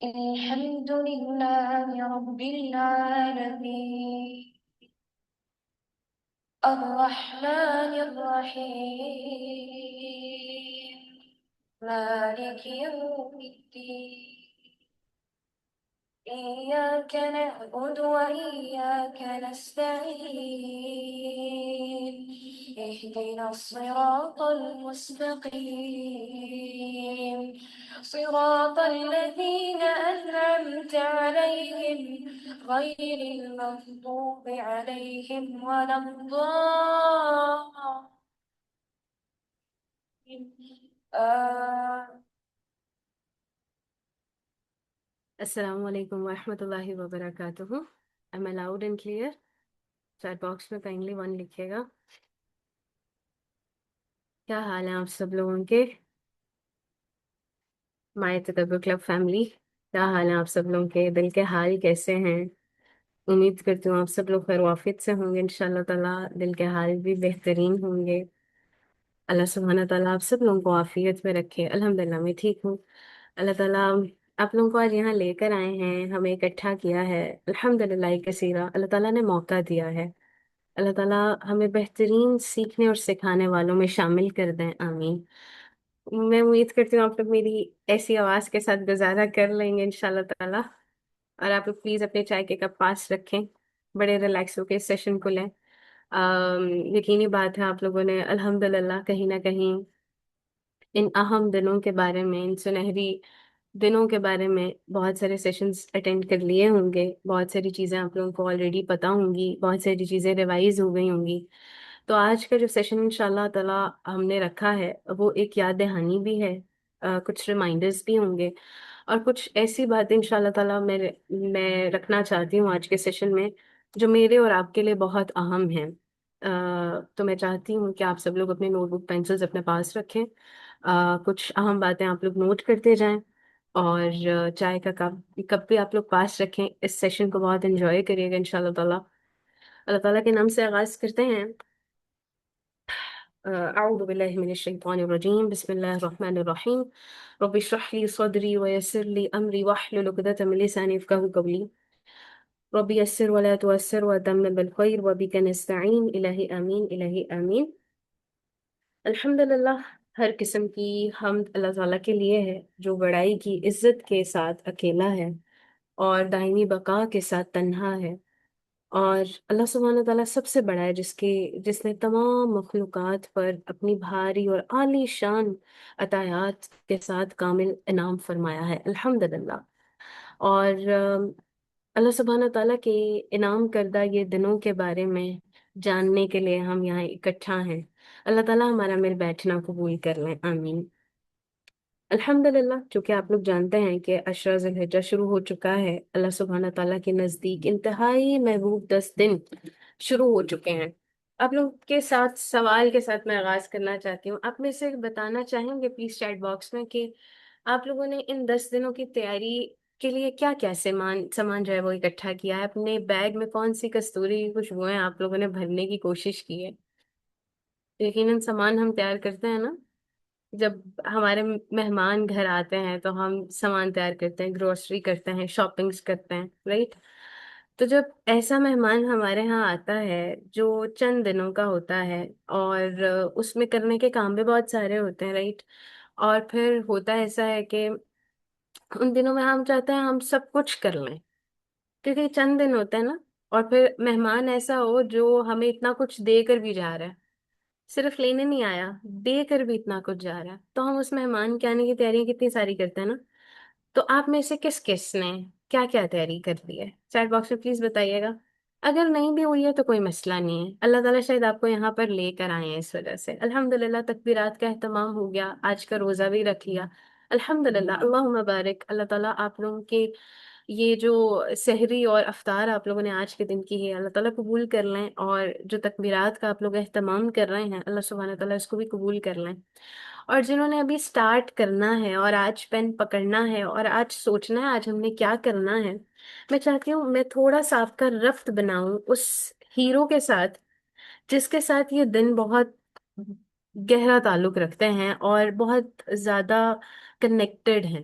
الحمد لله رب العالمين الرحمن الرحيم مالك يوم الدين إياك نعبد وإياك نستعين اهدنا الصراط المستقيم صراط الذين أنعمت عليهم غير المغضوب عليهم ولا الضالين آمين. السلام علیکم ورحمۃ اللہ وبرکاتہ. Am I loud and clear? Chat box میں کائنڈلی ون لکھیے گا. کیا حال ہے آپ سب لوگوں کے؟ مائی تدبر کلب فیملی، کیا حال ہے آپ سب لوگوں کے؟ دل کے حال کیسے ہیں؟ امید کرتی ہوں آپ سب لوگ خیر وافیت سے ہوں گے انشاءاللہ تعالیٰ. دل کے حال بھی بہترین ہوں گے. اللہ سبحانہ تعالیٰ آپ سب لوگوں کو عافیت میں رکھے. الحمدللہ میں ٹھیک ہوں. اللہ تعالیٰ آپ لوگوں کو آج یہاں لے کر آئے ہیں، ہمیں اکٹھا کیا ہے. الحمدللہ کثیرہ اللہ تعالیٰ نے موقع دیا ہے. اللہ تعالیٰ ہمیں بہترین سیکھنے اور سکھانے والوں میں شامل کر دیں، آمین. میں امید کرتی ہوں آپ لوگ میری ایسی آواز کے ساتھ گزارا کر لیں گے انشاءاللہ تعالیٰ. اور آپ لوگ پلیز اپنے چائے کے کپ پاس رکھیں، بڑے ریلیکس ہو کے اس سیشن کو لیں. یقینی بات ہے آپ لوگوں نے الحمدللہ کہیں نہ کہیں ان اہم دنوں کے بارے میں، ان سنہری دنوں کے بارے میں بہت سارے سیشنز اٹینڈ کر لیے ہوں گے. بہت ساری چیزیں آپ لوگوں کو آلریڈی پتہ ہوں گی، بہت ساری چیزیں ریوائز ہو گئی ہوں گی. تو آج کا جو سیشن انشاءاللہ تعالیٰ ہم نے رکھا ہے وہ ایک یاد دہانی بھی ہے. کچھ ریمائنڈرز بھی ہوں گے اور کچھ ایسی باتیں انشاءاللہ تعالیٰ میں رکھنا چاہتی ہوں آج کے سیشن میں جو میرے اور آپ کے لیے بہت اہم ہیں. تو میں چاہتی ہوں کہ آپ سب لوگ اپنے نوٹ بک پینسلز اپنے پاس رکھیں. کچھ اہم باتیں آپ لوگ نوٹ کرتے جائیں اور چائے کا کپ بھی آپ لوگ پاس رکھیں. اس سیشن کو بہت انجوائے کریے گا انشاءاللہ تعالیٰ. اللہ تعالیٰ کے نام سے آغاز کرتے ہیں. اعوذ باللہ من الشیطان الرجیم، بسم اللہ الرحمن الرحیم. رب اشرح لی صدری ویسر لی امری واحلل عقدۃ من لسانی یفقہوا قولی. رب یسر ولا تعسر وتمم بالخیر وبک نستعین. الہی آمین، الہی آمین. الحمدللہ ہر قسم کی حمد اللہ تعالیٰ کے لیے ہے جو بڑائی کی عزت کے ساتھ اکیلا ہے اور دائمی بقا کے ساتھ تنہا ہے. اور اللہ سبحانہ تعالیٰ سب سے بڑا ہے جس نے تمام مخلوقات پر اپنی بھاری اور عالی شان عطایات کے ساتھ کامل انعام فرمایا ہے. الحمدللہ. اور اللہ سبحانہ تعالیٰ کے انعام کردہ یہ دنوں کے بارے میں جاننے کے لیے ہم یہاں اکٹھا ہیں. اللہ تعالیٰ ہمارا مل بیٹھنا قبول کر لیں، آمین. الحمدللہ چونکہ آپ لوگ جانتے ہیں کہ عشرہ ذی الحجہ شروع ہو چکا ہے. اللہ سبحانہ تعالیٰ کے نزدیک انتہائی محبوب 10 دن شروع ہو چکے ہیں. آپ لوگ کے ساتھ سوال کے ساتھ میں آغاز کرنا چاہتی ہوں. آپ میں سے بتانا چاہیں گے پلیز چیٹ باکس میں کہ آپ لوگوں نے ان 10 دنوں کی تیاری کے لیے کیا کیا سامان جو ہے وہ اکٹھا کیا ہے؟ اپنے بیگ میں کون سی کستوری کی خوشبوئیں آپ لوگوں نے بھرنے کی کوشش کی ہے؟ یقیناً سامان ہم تیار کرتے ہیں نا، جب ہمارے مہمان گھر آتے ہیں تو ہم سامان تیار کرتے ہیں، گروسری کرتے ہیں، شاپنگز کرتے ہیں، رائٹ؟ تو جب ایسا مہمان ہمارے ہاں آتا ہے جو چند دنوں کا ہوتا ہے اور اس میں کرنے کے کام بھی بہت سارے ہوتے ہیں، رائٹ؟ اور پھر ہوتا ایسا ہے کہ ان دنوں میں ہم چاہتے ہیں ہم سب کچھ کر لیں کیونکہ چند دن ہوتے ہیں نا. اور پھر مہمان ایسا ہو جو ہمیں اتنا کچھ دے کر بھی جا رہا ہے، صرف لینے نہیں آیا، دے کر بھی اتنا کچھ جا رہا ہے، تو ہم اس مہمان کے آنے کی تیاریاں کتنی ساری کرتے ہیں نا. تو آپ میں سے کس کس نے کیا کیا تیاری کر لی ہے؟ چیٹ باکس میں پلیز بتائیے گا. اگر نہیں بھی ہوئی ہے تو کوئی مسئلہ نہیں ہے، اللہ تعالیٰ شاید آپ کو یہاں پر لے کر آئے ہیں اس وجہ سے. الحمدللہ تکبیرات کا اہتمام ہو گیا، آج کا روزہ بھی رکھ لیا. الحمدللہ. اللہم بارک. اللہ تعالیٰ آپ لوگوں کے یہ جو سحری اور افطار آپ لوگوں نے آج کے دن کی ہے اللہ تعالیٰ قبول کر لیں، اور جو تکبیرات کا آپ لوگ اہتمام کر رہے ہیں اللہ سبحانہ تعالیٰ اس کو بھی قبول کر لیں. اور جنہوں نے ابھی سٹارٹ کرنا ہے اور آج پین پکڑنا ہے اور آج سوچنا ہے آج ہم نے کیا کرنا ہے، میں چاہتی ہوں میں تھوڑا سا آپ کا رفت بناؤں اس ہیرو کے ساتھ جس کے ساتھ یہ دن بہت گہرا تعلق رکھتے ہیں اور بہت زیادہ کنیکٹڈ ہیں.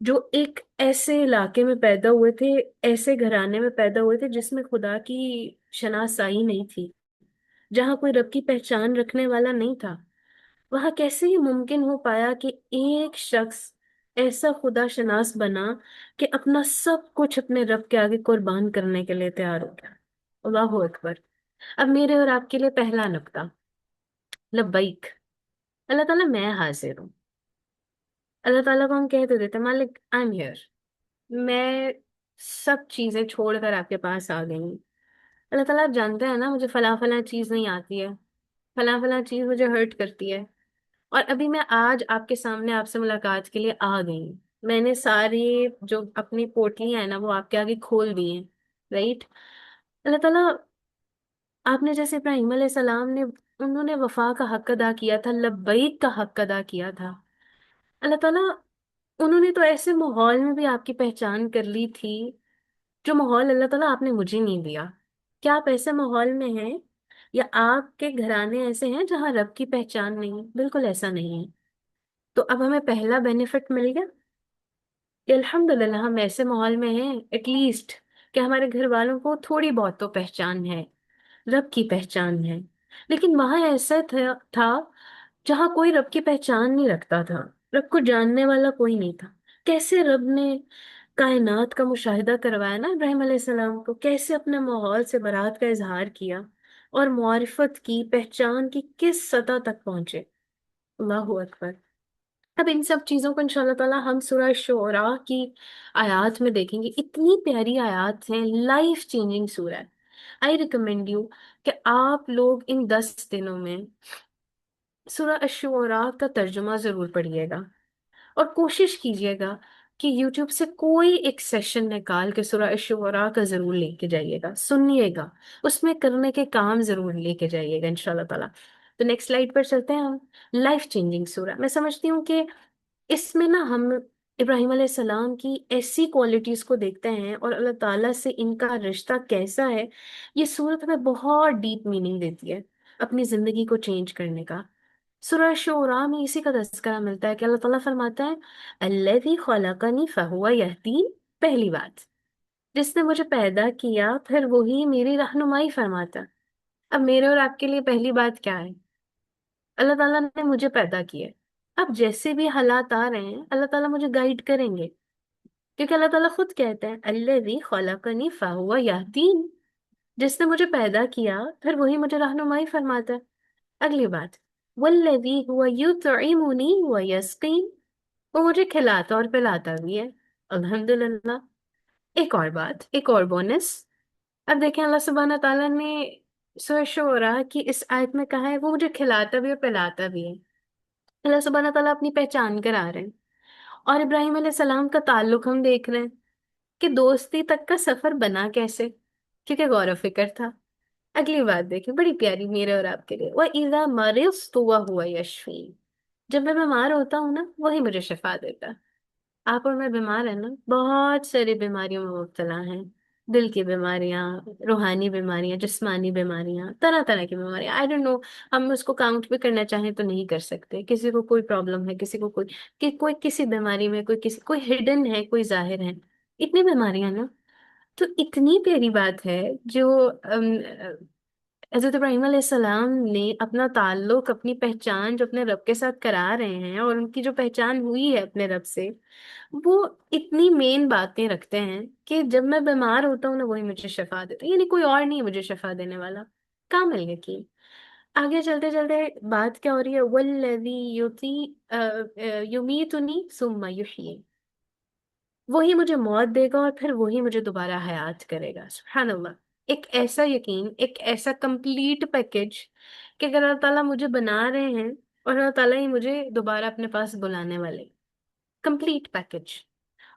جو ایک ایسے علاقے میں پیدا ہوئے تھے، ایسے گھرانے میں پیدا ہوئے تھے جس میں خدا کی شناسائی نہیں تھی، جہاں کوئی رب کی پہچان رکھنے والا نہیں تھا، وہاں کیسے یہ ممکن ہو پایا کہ ایک شخص ایسا خدا شناس بنا کہ اپنا سب کچھ اپنے رب کے آگے قربان کرنے کے لیے تیار ہو گیا؟ اللہ اکبر۔ اب میرے اور آپ کے لیے پہلا نقطہ، لبیک، اللہ تعالیٰ میں حاضر ہوں۔ اللہ تعالیٰ کو ہم کہہ تو دیتے مالک آئی ایم ہیئر، میں سب چیزیں چھوڑ کر آپ کے پاس آ گئی ہوں۔ اللہ تعالیٰ آپ جانتے ہیں نا مجھے فلاں فلاں چیز نہیں آتی ہے، فلاں فلاں چیز مجھے ہرٹ کرتی ہے، اور ابھی میں آج آپ کے سامنے آپ سے ملاقات کے لیے آ گئی ہوں۔ میں نے ساری جو اپنی پوٹلیاں ہیں نا وہ آپ کے آگے کھول دی ہیں، رائٹ؟ اللہ تعالیٰ، آپ نے جیسے ابراہیم علیہ السلام نے، انہوں نے وفا کا حق ادا کیا تھا، لبیک کا حق ادا کیا تھا، اللہ تعالیٰ انہوں نے تو ایسے ماحول میں بھی آپ کی پہچان کر لی تھی جو ماحول اللہ تعالیٰ آپ نے مجھے نہیں دیا۔ کیا آپ ایسے ماحول میں ہیں، یا آپ کے گھرانے ایسے ہیں جہاں رب کی پہچان نہیں ہے؟ بالکل ایسا نہیں ہے۔ تو اب ہمیں پہلا بینیفٹ مل گیا کہ الحمدللہ ہم ایسے ماحول میں ہیں ایٹ لیسٹ کہ ہمارے گھر والوں کو تھوڑی بہت تو پہچان ہے، رب کی پہچان ہے۔ لیکن وہاں ایسا تھا جہاں کوئی رب کی پہچان نہیں رکھتا تھا، رب کو جاننے والا کوئی نہیں تھا۔ کیسے رب نے کائنات کا مشاہدہ کروایا نا ابراہیم علیہ السلام کو، کیسے اپنے ماحول سے برات کا اظہار کیا اور معرفت کی، پہچان کی کس سطح تک پہنچے۔ اللہ اکبر۔ اب ان سب چیزوں کو انشاءاللہ تعالی ہم سورہ شعراء کی آیات میں دیکھیں گے، اتنی پیاری آیات ہیں، لائف چینجنگ سورہ ہے۔ آئی ریکمینڈ یو کہ آپ لوگ ان 10 دنوں میں سورہ الشعراء کا ترجمہ ضرور پڑھیے گا، اور کوشش کیجیے گا کہ یوٹیوب سے کوئی ایک سیشن نکال کے سورہ الشعراء کا ضرور لے کے جائیے گا، سنیے گا، اس میں کرنے کے کام ضرور لے کے جائیے گا انشاءاللہ تعالیٰ۔ تو نیکسٹ سلائیڈ پر چلتے ہیں ہم۔ لائف چینجنگ سورہ، میں سمجھتی ہوں کہ اس میں نا ہم ابراہیم علیہ السلام کی ایسی کوالٹیز کو دیکھتے ہیں، اور اللہ تعالیٰ سے ان کا رشتہ کیسا ہے۔ یہ سورت ہمیں بہت ڈیپ میننگ دیتی ہے اپنی زندگی کو چینج کرنے کا۔ سورہ شعراء میں اسی کا تذکرہ ملتا ہے کہ اللہ تعالیٰ فرماتا ہے الذی خلقنی فہو یہدین، پہلی بات، جس نے مجھے پیدا کیا پھر وہی میری رہنمائی فرماتا ہے۔ اب میرے اور آپ کے لیے پہلی بات کیا ہے؟ اللہ تعالیٰ نے مجھے پیدا کیا ہے، اب جیسے بھی حالات آ رہے ہیں اللہ تعالیٰ مجھے گائیڈ کریں گے، کیونکہ اللہ تعالیٰ خود کہتے ہیں الذی خلقنی فہو یہدین، جس نے مجھے پیدا کیا پھر وہی مجھے رہنمائی فرماتا ہے۔ اگلی بات، والذی هو یطعمنی ویسقین، وہ مجھے کھلاتا اور پلاتا بھی ہے، الحمدللہ۔ ایک اور بات، ایک اور بونس، اب دیکھیں اللہ سبحانہ تعالیٰ نے سورہ شعراء کی اس آیت میں کہا ہے وہ مجھے کھلاتا بھی اور پلاتا بھی ہے۔ اللہ سبحانہ تعالیٰ اپنی پہچان کرا رہے ہیں، اور ابراہیم علیہ السلام کا تعلق ہم دیکھ رہے ہیں کہ دوستی تک کا سفر بنا کیسے، کیونکہ غور و فکر تھا۔ اگلی بات دیکھیں بڑی پیاری میرے اور آپ کے لیے، وَإِذَا مَرِضْتُ وَهُوَ يَشْفِينِ، جب میں بیمار ہوتا ہوں نا وہی مجھے شفا دیتا ہے۔ آپ اور میں بیمار ہیں نا، بہت ساری بیماریوں میں مبتلا ہیں، دل کی بیماریاں، روحانی بیماریاں، جسمانی بیماریاں، طرح طرح کی بیماریاں، آئی ڈونٹ نو، ہم اس کو کاؤنٹ بھی کرنا چاہیں تو نہیں کر سکتے۔ کسی کو کوئی پرابلم ہے، کسی کو کوئی، کوئی کسی بیماری میں، کوئی کسی، کوئی ہڈن ہے، کوئی ظاہر ہے، اتنی بیماریاں نا۔ تو اتنی پیاری بات ہے جو حضرت ابراہیم علیہ السلام نے اپنا تعلق، اپنی پہچان جو اپنے رب کے ساتھ کرا رہے ہیں، اور ان کی جو پہچان ہوئی ہے اپنے رب سے، وہ اتنی مین باتیں رکھتے ہیں کہ جب میں بیمار ہوتا ہوں نا وہی مجھے شفا دیتا ہے، یعنی کوئی اور نہیں ہے مجھے شفا دینے والا، کامل یقین۔ آگے چلتے چلتے بات کیا ہو رہی ہے، والذی یمیتنی ثم یحیین، وہی مجھے موت دے گا اور پھر وہی مجھے دوبارہ حیات کرے گا، سبحان اللہ۔ ایک ایسا یقین، ایک ایسا کمپلیٹ پیکج کہ اگر اللہ تعالیٰ مجھے بنا رہے ہیں اور اللہ تعالیٰ ہی مجھے دوبارہ اپنے پاس بلانے والے، کمپلیٹ پیکج۔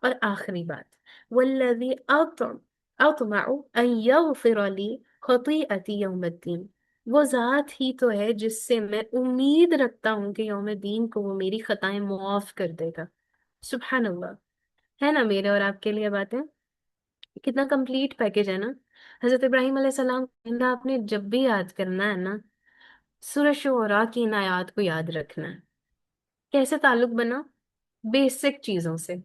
اور آخری بات، والذی اطمع ان یغفر لی خطیئتی یوم الدین، وہ ذات ہی تو ہے جس سے میں امید رکھتا ہوں کہ یوم دین کو وہ میری خطائیں معاف کر دے گا، سبحان اللہ۔ ہے نا میرے اور آپ کے لیے باتیں؟ کتنا کمپلیٹ پیکج ہے نا۔ حضرت ابراہیم علیہ السلام کو آپ نے جب بھی یاد کرنا ہے نا، سورہ شعراء کی ان آیات کو یاد رکھنا ہے۔ کیسے تعلق بنا؟ بیسک چیزوں سے،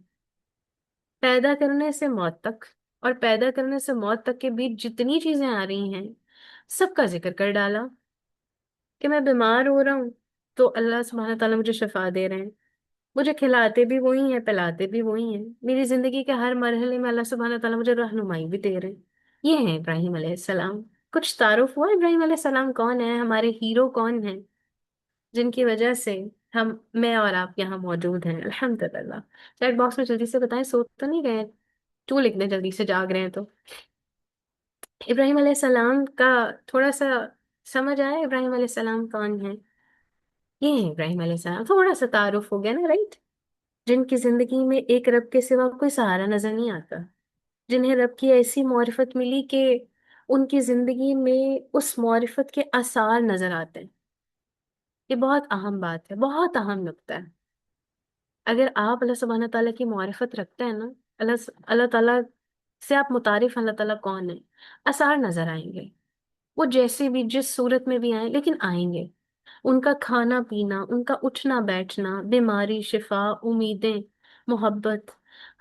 پیدا کرنے سے موت تک، اور پیدا کرنے سے موت تک کے بیچ جتنی چیزیں آ رہی ہیں سب کا ذکر کر ڈالا، کہ میں بیمار ہو رہا ہوں تو اللہ سبحانہ تعالیٰ مجھے شفا دے رہے ہیں، مجھے کھلاتے بھی وہی ہیں، پلاتے بھی وہی ہیں، میری زندگی کے ہر مرحلے میں اللہ سبحانہ تعالیٰ مجھے رہنمائی بھی دے رہے ہیں۔ یہ ہیں ابراہیم علیہ السلام۔ کچھ تعارف ہوا ابراہیم علیہ السلام کون ہے، ہمارے ہیرو کون ہیں، جن کی وجہ سے میں اور آپ یہاں موجود ہیں الحمدللہ۔ چیٹ باکس میں جلدی سے بتائیں، سو تو نہیں گئے؟ کیوں لکھ دیں جلدی سے، جاگ رہے ہیں تو۔ ابراہیم علیہ السلام کا تھوڑا سا سمجھ آیا ابراہیم علیہ السلام کون ہے؟ یہ ہے ابراہیم علیہ السلام، تھوڑا سا تعارف ہو گیا نا، رائٹ؟ جن کی زندگی میں ایک رب کے سوا کوئی سہارا نظر نہیں آتا، جنہیں رب کی ایسی معرفت ملی کہ ان کی زندگی میں اس معرفت کے آثار نظر آتے ہیں۔ یہ بہت اہم بات ہے، بہت اہم نقطہ ہے۔ اگر آپ اللہ سبحانہ تعالیٰ کی معرفت رکھتے ہیں نا، اللہ تعالیٰ سے آپ متعارف ہیں، اللہ تعالیٰ کون ہے، آثار نظر آئیں گے، وہ جیسے بھی جس صورت میں بھی آئیں لیکن آئیں گے۔ ان کا کھانا پینا، ان کا اٹھنا بیٹھنا، بیماری، شفا، امیدیں، محبت،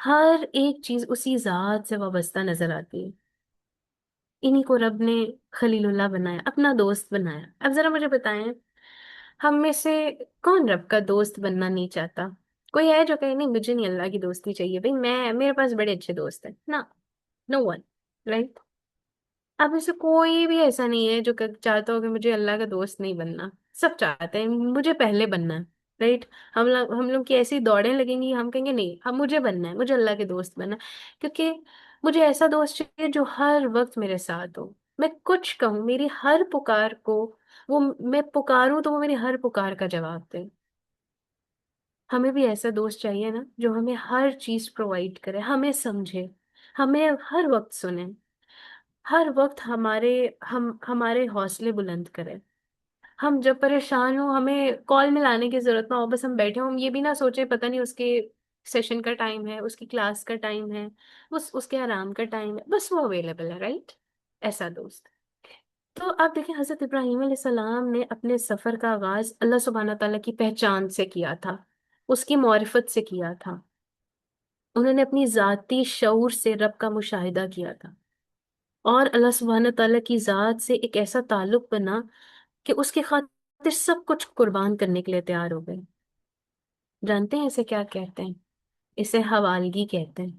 ہر ایک چیز اسی ذات سے وابستہ نظر آتی ہے۔ انہی کو رب نے خلیل اللہ بنایا، اپنا دوست بنایا۔ اب ذرا مجھے بتائیں، ہم میں سے کون رب کا دوست بننا نہیں چاہتا؟ کوئی ہے جو کہے نہیں مجھے نہیں اللہ کی دوستی چاہیے، بھائی میرے پاس بڑے اچھے دوست ہیں نا؟ نو ون، رائٹ؟ اب میں سے کوئی بھی ایسا نہیں ہے جو چاہتا ہو کہ مجھے اللہ کا دوست نہیں بننا، سب چاہتے ہیں مجھے پہلے بننا ہے، رائٹ؟ ہم لوگ کی ایسی دوڑیں لگیں گی، ہم کہیں گے نہیں اب مجھے بننا ہے، مجھے اللہ کے دوست بننا ہے، کیونکہ مجھے ایسا دوست چاہیے جو ہر وقت میرے ساتھ ہو، میں کچھ کہوں میری ہر پکار کو، وہ میں پکاروں تو وہ میری ہر پکار کا جواب دے۔ ہمیں بھی ایسا دوست چاہیے نا جو ہمیں ہر چیز پرووائڈ کرے، ہمیں سمجھے، ہمیں ہر وقت سنے، ہر وقت ہمارے حوصلے بلند کرے۔ ہم جب پریشان ہوں ہمیں کال میں لانے کی ضرورت نہ ہو، بس ہم بیٹھے ہوں، ہم یہ بھی نہ سوچیں پتہ نہیں اس کے سیشن کا ٹائم ہے، اس کی کلاس کا ٹائم ہے، اس کے آرام کا ٹائم ہے، بس وہ اویلیبل ہے، رائٹ؟ ایسا دوست۔ تو آپ دیکھیں حضرت ابراہیم علیہ السلام نے اپنے سفر کا آغاز اللہ سبحانہ تعالیٰ کی پہچان سے کیا تھا، اس کی معرفت سے کیا تھا۔ انہوں نے اپنی ذاتی شعور سے رب کا مشاہدہ کیا تھا، اور اللہ سبحانہ تعالیٰ کی ذات سے ایک ایسا تعلق بنا کہ اس کی خاطر سب کچھ قربان کرنے کے لیے تیار ہو گئے۔ جانتے ہیں اسے کیا کہتے ہیں؟ اسے حوالگی کہتے ہیں،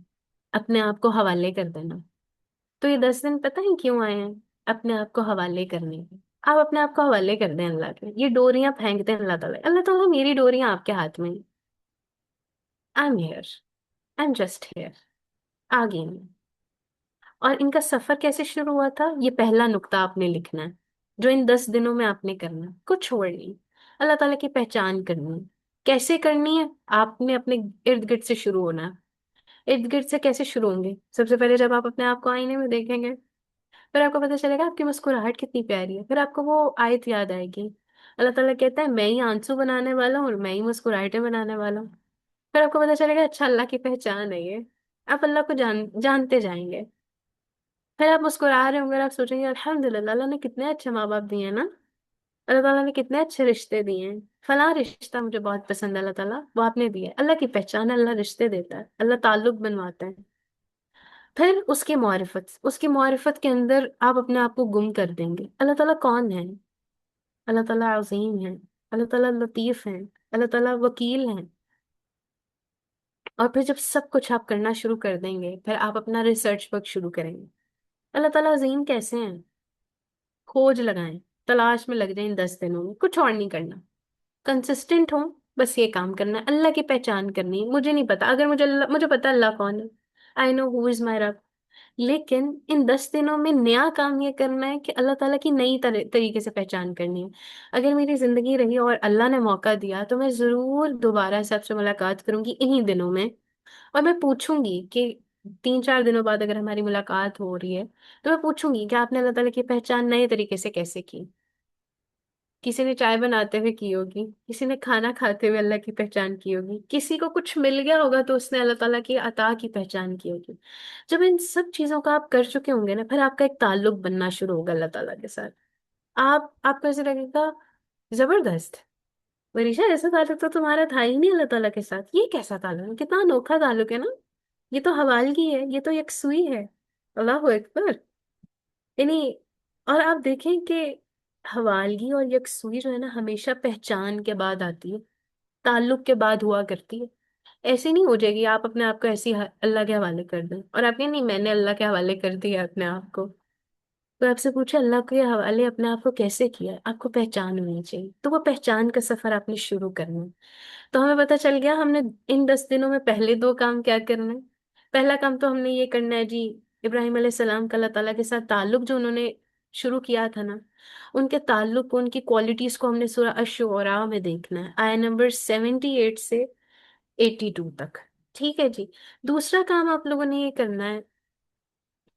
اپنے آپ کو حوالے کر دینا۔ تو یہ 10 دن پتہ ہے کیوں آئے ہیں؟ اپنے آپ کو حوالے کرنے کے۔ آپ اپنے آپ کو حوالے کر دیں اللہ کے، یہ ڈوریاں پھینک دیں اللہ تعالیٰ، اللہ تعالیٰ میری ڈوریاں آپ کے ہاتھ میں، I am here, I am just here, آگے میں۔ اور ان کا سفر کیسے شروع ہوا تھا، یہ پہلا نقطہ آپ نے لکھنا ہے، جو ان 10 دنوں میں آپ نے کرنا ہے، کچھ اور نہیں۔ اللہ تعالیٰ کی پہچان کرنی ہے۔ کیسے کرنی ہے؟ آپ نے اپنے ارد گرد سے شروع ہونا ہے۔ ارد گرد سے کیسے شروع ہوں گے؟ سب سے پہلے جب آپ اپنے آپ کو آئینے میں دیکھیں گے، پھر آپ کو پتہ چلے گا آپ کی مسکراہٹ کتنی پیاری ہے، پھر آپ کو وہ آیت یاد آئے گی، اللہ تعالیٰ کہتا ہے میں ہی آنسو بنانے والا ہوں اور میں ہی مسکراہٹیں بنانے والا ہوں۔ پھر آپ کو پتہ چلے گا اچھا اللہ کی پہچان ہے یہ، آپ اللہ کو جانتے جائیں گے۔ پھر آپ مسکرا رہے ہوں گے اور آپ سوچیں گے الحمدللہ اللہ نے کتنے اچھے ماں باپ دیے ہیں نا، اللہ تعالیٰ نے کتنے اچھے رشتے دیے ہیں، فلاں رشتہ مجھے بہت پسند ہے اللہ تعالیٰ، وہ آپ نے دیا ہے۔ اللہ کی پہچان ہے، اللہ رشتے دیتا ہے، اللہ تعلق بنواتا ہے۔ پھر اس کی معرفت کے اندر آپ اپنے آپ کو گم کر دیں گے۔ اللہ تعالیٰ کون ہے؟ اللہ تعالیٰ عظیم ہے، اللہ تعالیٰ لطیف ہیں، اللہ تعالیٰ وکیل ہیں۔ اور پھر جب سب کچھ آپ کرنا شروع کر دیں گے، پھر آپ اپنا ریسرچ ورک شروع کریں گے۔ اللہ تعالیٰ عظیم کیسے ہیں؟ کھوج لگائیں، تلاش میں لگ جائیں، ان 10 دنوں میں کچھ اور نہیں کرنا، کنسسٹنٹ ہوں، بس یہ کام کرنا ہے، اللہ کی پہچان کرنی ہے۔ مجھے نہیں پتا، اگر مجھے پتا اللہ کون ہے، آئی نو ہو از مائی رب، لیکن ان 10 دنوں میں نیا کام یہ کرنا ہے کہ اللہ تعالیٰ کی نئی طریقے سے پہچان کرنی ہے۔ اگر میری زندگی رہی اور اللہ نے موقع دیا تو میں ضرور دوبارہ سے آپ سے ملاقات کروں گی انہی دنوں میں، اور میں پوچھوں گی کہ 3 4 دنوں بعد اگر ہماری ملاقات ہو رہی ہے تو میں پوچھوں گی کہ آپ نے اللہ تعالیٰ کی پہچان نئے طریقے سے کیسے کی؟ کسی نے چائے بناتے ہوئے کی ہوگی، کسی نے کھانا کھاتے ہوئے اللہ کی پہچان کی ہوگی، کسی کو کچھ مل گیا ہوگا تو اس نے اللہ تعالیٰ کی عطا کی پہچان کی ہوگی۔ جب ان سب چیزوں کا آپ کر چکے ہوں گے نا، پھر آپ کا ایک تعلق بننا شروع ہوگا اللہ تعالیٰ کے ساتھ۔ آپ کو ایسے لگے گا زبردست، وریشا ایسا تعلق تو تمہارا تھا ہی نہیں اللہ تعالیٰ کے ساتھ، یہ کیسا تعلق ہے، کتنا انوکھا تعلق ہے نا۔ یہ تو حوالگی ہے، یہ تو یکسوئی ہے۔ اللہ اکبر! یعنی اور آپ دیکھیں کہ حوالگی اور یکسوئی جو ہے نا ہمیشہ پہچان کے بعد آتی ہے، تعلق کے بعد ہوا کرتی ہے۔ ایسی نہیں ہو جائے گی آپ اپنے آپ کو ایسی اللہ کے حوالے کر دیں اور آپ کہیں نہیں میں نے اللہ کے حوالے کر دیا اپنے آپ کو۔ تو آپ سے پوچھے اللہ کے حوالے اپنے آپ کو کیسے کیا ہے، آپ کو پہچان ہونی چاہیے، تو وہ پہچان کا سفر آپ نے شروع کرنا ہے۔ تو ہمیں پتہ چل گیا ہم نے ان 10 دنوں میں پہلے 2 کام کیا کرنا ہے۔ پہلا کام تو ہم نے یہ کرنا ہے جی، ابراہیم علیہ السلام کا اللہ تعالیٰ کے ساتھ تعلق جو انہوں نے شروع کیا تھا نا، ان کے تعلق کو، ان کی کوالٹیز کو ہم نے سورہ الشعراء میں دیکھنا ہے، آیہ نمبر 78 سے 82 تک۔ ٹھیک ہے جی۔ دوسرا کام آپ لوگوں نے یہ کرنا ہے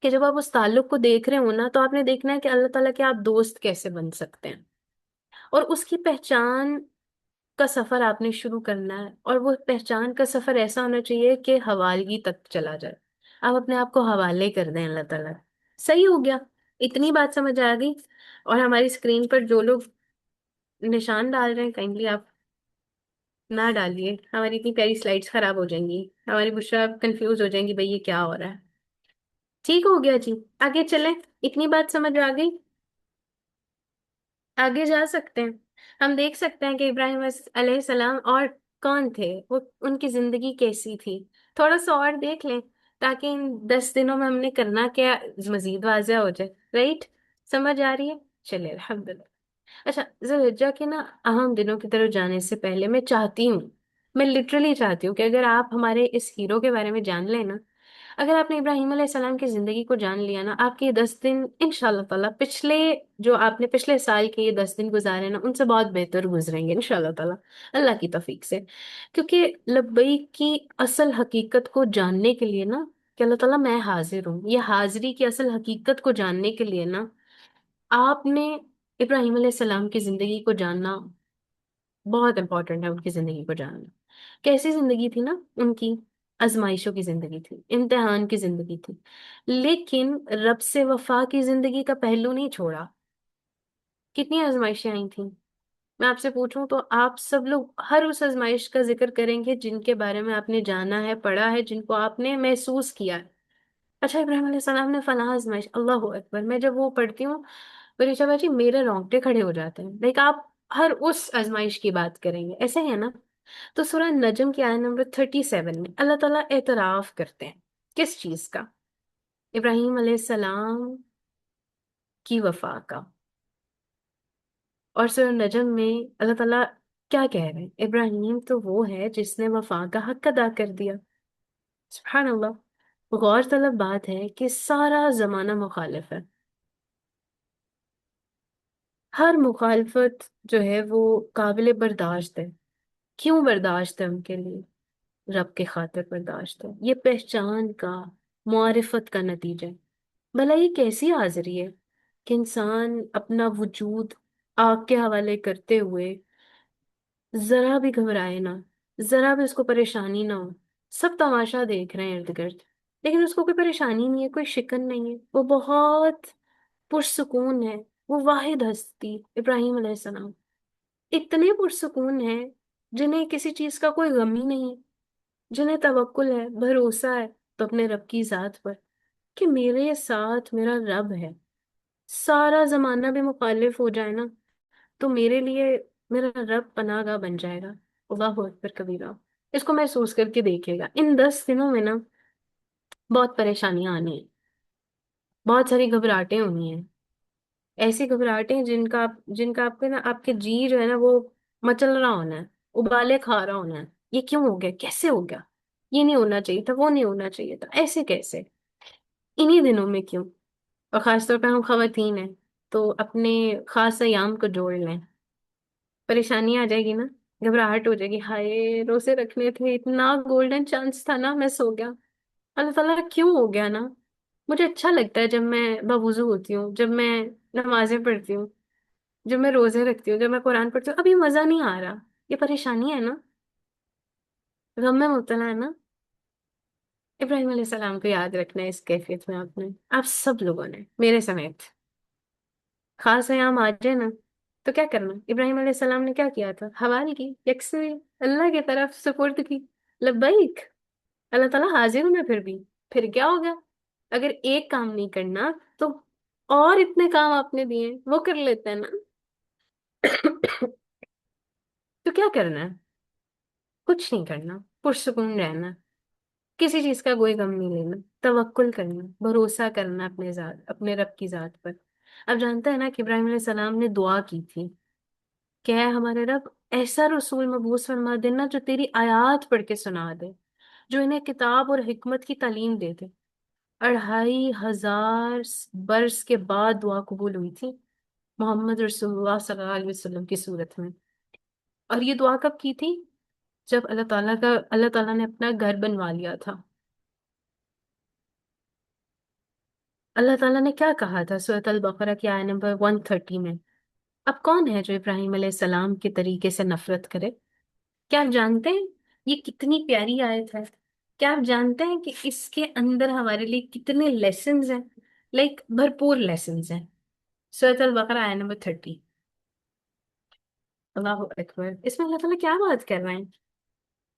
کہ جب آپ اس تعلق کو دیکھ رہے ہو نا تو آپ نے دیکھنا ہے کہ اللہ تعالیٰ کے آپ دوست کیسے بن سکتے ہیں، اور اس کی پہچان کا سفر آپ نے شروع کرنا ہے، اور وہ پہچان کا سفر ایسا ہونا چاہیے کہ حوالگی تک چلا جائے، آپ اپنے آپ کو حوالے کر دیں اللہ تعالیٰ۔ صحیح ہو گیا؟ اتنی بات سمجھ آ گئی؟ اور ہماری اسکرین پر جو لوگ نشان ڈال رہے ہیں کائنڈلی آپ نہ ڈالیے، ہماری اتنی پیاری سلائڈس خراب ہو جائیں گی، ہماری بشرا کنفیوز ہو جائیں گی بھئی یہ کیا ہو رہا ہے۔ ٹھیک ہو گیا جی؟ آگے چلیں، اتنی بات سمجھ آ گئی؟ آگے جا سکتے ہیں۔ ہم دیکھ سکتے ہیں کہ ابراہیم علیہ السلام اور کون تھے، وہ ان کی زندگی کیسی تھی، تھوڑا سا اور دیکھ لیں تاکہ ان 10 دنوں میں ہم نے کرنا کیا مزید واضح ہو جائے۔ رائٹ؟ سمجھ آ رہی ہے؟ چلے الحمدللہ۔ اچھا، ذوالحجہ کے نا اہم دنوں کی طرف جانے سے پہلے میں چاہتی ہوں، میں لٹرلی چاہتی ہوں کہ اگر آپ ہمارے اس ہیرو کے بارے میں جان لیں نا، اگر آپ نے ابراہیم علیہ السلام کی زندگی کو جان لیا نا، آپ کے یہ 10 دن انشاءاللہ تعالیٰ پچھلے جو آپ نے پچھلے سال کے یہ 10 دن گزارے نا ان سے بہت بہتر گزریں گے انشاءاللہ تعالیٰ، اللہ کی توفیق سے۔ کیونکہ لبیک کی اصل حقیقت کو جاننے کے لیے نا، کہ اللہ تعالیٰ میں حاضر ہوں، یہ حاضری کی اصل حقیقت کو جاننے کے لیے نا آپ نے ابراہیم علیہ السلام کی زندگی کو جاننا بہت امپورٹنٹ ہے، ان کی زندگی کو جاننا۔ کیسی زندگی تھی نا ان کی؟ آزمائشوں کی زندگی تھی، امتحان کی زندگی تھی، لیکن رب سے وفا کی زندگی کا پہلو نہیں چھوڑا۔ کتنی آزمائشیں آئی تھیں؟ میں آپ سے پوچھوں تو آپ سب لوگ ہر اس آزمائش کا ذکر کریں گے جن کے بارے میں آپ نے جانا ہے، پڑھا ہے، جن کو آپ نے محسوس کیا ہے۔ اچھا، ابراہیم علیہ السلام نے فلاں آزمائش، اللہ اکبر! میں جب وہ پڑھتی ہوں ریشا باجی میرے رونگٹے کھڑے ہو جاتے ہیں، لیکن آپ ہر اس آزمائش کی بات کریں گے، ایسے ہی ہے نا؟ تو سورہ نجم کی آیت نمبر 37 میں اللہ تعالیٰ اعتراف کرتے ہیں کس چیز کا؟ ابراہیم علیہ السلام کی وفا کا۔ اور سورہ نجم میں اللہ تعالیٰ کیا کہہ رہے ہیں؟ ابراہیم تو وہ ہے جس نے وفا کا حق ادا کر دیا۔ سبحان اللہ! غور طلب بات ہے کہ سارا زمانہ مخالف ہے، ہر مخالفت جو ہے وہ قابل برداشت ہے۔ کیوں برداشت ہے ان کے لیے؟ رب کے خاطر برداشت ہے، یہ پہچان کا، معرفت کا نتیجہ ہے۔ بھلا یہ کیسی حاضری ہے کہ انسان اپنا وجود آگ کے حوالے کرتے ہوئے ذرا بھی گھبرائے نہ، ذرا بھی اس کو پریشانی نہ ہو، سب تماشا دیکھ رہے ہیں ارد گرد، لیکن اس کو کوئی پریشانی نہیں ہے، کوئی شکن نہیں ہے، وہ بہت پرسکون ہے۔ وہ واحد ہستی ابراہیم علیہ السلام اتنے پرسکون ہیں جنہیں کسی چیز کا کوئی غم ہی نہیں، جنہیں توکل ہے، بھروسہ ہے تو اپنے رب کی ذات پر کہ میرے ساتھ میرا رب ہے، سارا زمانہ بھی مخالف ہو جائے نا تو میرے لیے میرا رب پناہ گاہ بن جائے گا۔ اللہ اکبر کبیرہ! اس کو محسوس کر کے دیکھیے گا، ان 10 دنوں میں نا بہت پریشانیاں آنی ہیں، بہت ساری گھبراہٹیں ہونی ہیں، ایسی گھبراہٹیں جن کا آپ کے نا آپ کے جی جو ہے نا وہ مچل رہا ہونا ہے، ابالے کھا رہا ہونا ہے۔ یہ کیوں ہو گیا؟ کیسے ہو گیا؟ یہ نہیں ہونا چاہیے تھا، وہ نہیں ہونا چاہیے تھا، ایسے کیسے؟ انہی دنوں میں کیوں؟ اور خاص طور پہ ہم خواتین ہیں تو اپنے خاص ایام کو جوڑ لیں، پریشانی آ جائے گی نا، گھبراہٹ ہو جائے گی، ہائے روزے رکھنے تھے، اتنا گولڈن چانس تھا نا، مس ہو گیا۔ اللہ تعالیٰ کیوں ہو گیا نا؟ مجھے اچھا لگتا ہے جب میں باوضو ہوتی ہوں، جب میں نمازیں پڑھتی ہوں، جب میں روزے رکھتی ہوں، جب میں قرآن پڑھتی ہوں، ابھی مزہ نہیں آ رہا، یہ پریشانی ہے نا، غم میں مبتلا ہے نا۔ ابراہیم علیہ السلام کو یاد رکھنا ہے اس کیفیت میں آپ نے، آپ سب لوگوں نے میرے سمیت، خاص ایام آ جائے نا تو کیا کرنا؟ ابراہیم علیہ السلام نے کیا کیا تھا؟ حوال کی، یکسوئی، اللہ کی طرف سپرد کی، لبیک! اللہ تعالیٰ حاضر ہوں میں پھر کیا ہوگا؟ اگر ایک کام نہیں کرنا تو اور اتنے کام آپ نے دیے ہیں، وہ کر لیتے ہیں نا۔ تو کیا کرنا ہے؟ کچھ نہیں کرنا، پرسکون رہنا، کسی چیز کا کوئی غم نہیں لینا، توکل کرنا، بھروسہ کرنا اپنے ذات، اپنے رب کی ذات پر۔ اب جانتے ہیں نا کہ ابراہیم علیہ السلام نے دعا کی تھی کہ اے ہمارے رب، ایسا رسول مبعوث فرما دینا جو تیری آیات پڑھ کے سنا دے، جو انہیں کتاب اور حکمت کی تعلیم دے دے۔ 2500 برس کے بعد دعا قبول ہوئی تھی محمد رسول اللہ صلی اللہ علیہ وسلم کی صورت میں۔ اور یہ دعا کب کی تھی؟ جب اللہ تعالیٰ نے اپنا گھر بنوا لیا تھا۔ اللہ تعالیٰ نے کیا کہا تھا سورۃ البقرہ کی آیت نمبر 130 میں؟ اب کون ہے جو ابراہیم علیہ السلام کے طریقے سے نفرت کرے؟ کیا آپ جانتے ہیں یہ کتنی پیاری آیت ہے؟ کیا آپ جانتے ہیں کہ اس کے اندر ہمارے لیے کتنے لیسنز ہیں؟ بھرپور لیسنز ہیں۔ سورۃ البقرہ آیت نمبر 30۔ اللہ اکبر، اس میں اللہ تعالیٰ کیا بات کر رہے ہیں؟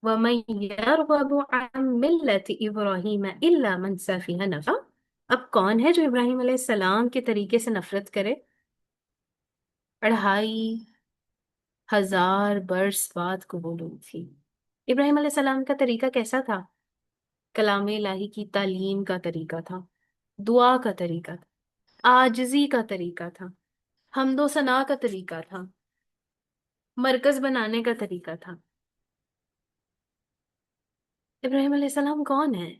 وَمَن يَرْغَبُ عَن مِّلَّةِ إِبْرَاهِيمَ إِلَّا مَن سَفِهَ نَفْسَهُ۔ اب کون ہے جو ابراہیم علیہ السلام کے طریقے سے نفرت کرے؟ 2500 برس بعد قبول ہوئی تھی۔ ابراہیم علیہ السلام کا طریقہ کیسا تھا؟ کلام الہی کی تعلیم کا طریقہ تھا، دعا کا طریقہ تھا، عاجزی کا طریقہ تھا، حمد و ثنا کا طریقہ تھا، مرکز بنانے کا طریقہ تھا۔ ابراہیم علیہ السلام کون ہے؟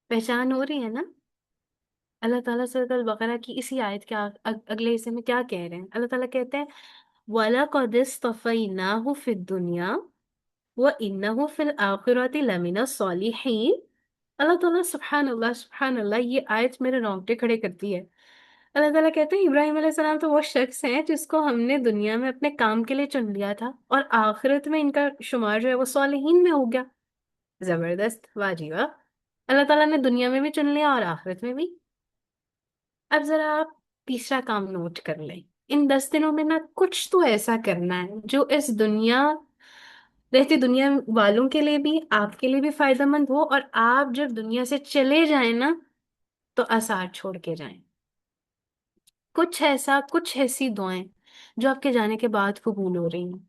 پہچان ہو رہی ہے نا؟ اللہ تعالیٰ سورۃ البقرہ کی اسی آیت کے اگلے حصے میں کیا کہہ رہے ہیں؟ اللہ تعالیٰ کہتے ہیں وَلَقَدِ اصْطَفَيْنَاهُ فِي الدُّنْيَا وَإِنَّهُ فِي الْآخِرَةِ لَمِنَ الصَّالِحِينَ۔ اللہ تعالیٰ سبحان اللہ سبحان اللہ، یہ آیت میرے رونگٹے کھڑے کرتی ہے۔ اللہ تعالیٰ کہتے ہیں ابراہیم علیہ السلام تو وہ شخص ہیں جس کو ہم نے دنیا میں اپنے کام کے لیے چن لیا تھا، اور آخرت میں ان کا شمار جو ہے وہ صالحین میں ہو گیا۔ زبردست، واہ جی واہ! اللہ تعالیٰ نے دنیا میں بھی چن لیا اور آخرت میں بھی۔ اب ذرا آپ تیسرا کام نوٹ کر لیں، ان 10 دنوں میں نا کچھ تو ایسا کرنا ہے جو اس رہتی دنیا والوں کے لیے بھی، آپ کے لیے بھی فائدہ مند ہو، اور آپ جب دنیا سے چلے جائیں نا تو آثار چھوڑ کے جائیں۔ کچھ ایسی دعائیں جو آپ کے جانے کے بعد قبول ہو رہی ہیں۔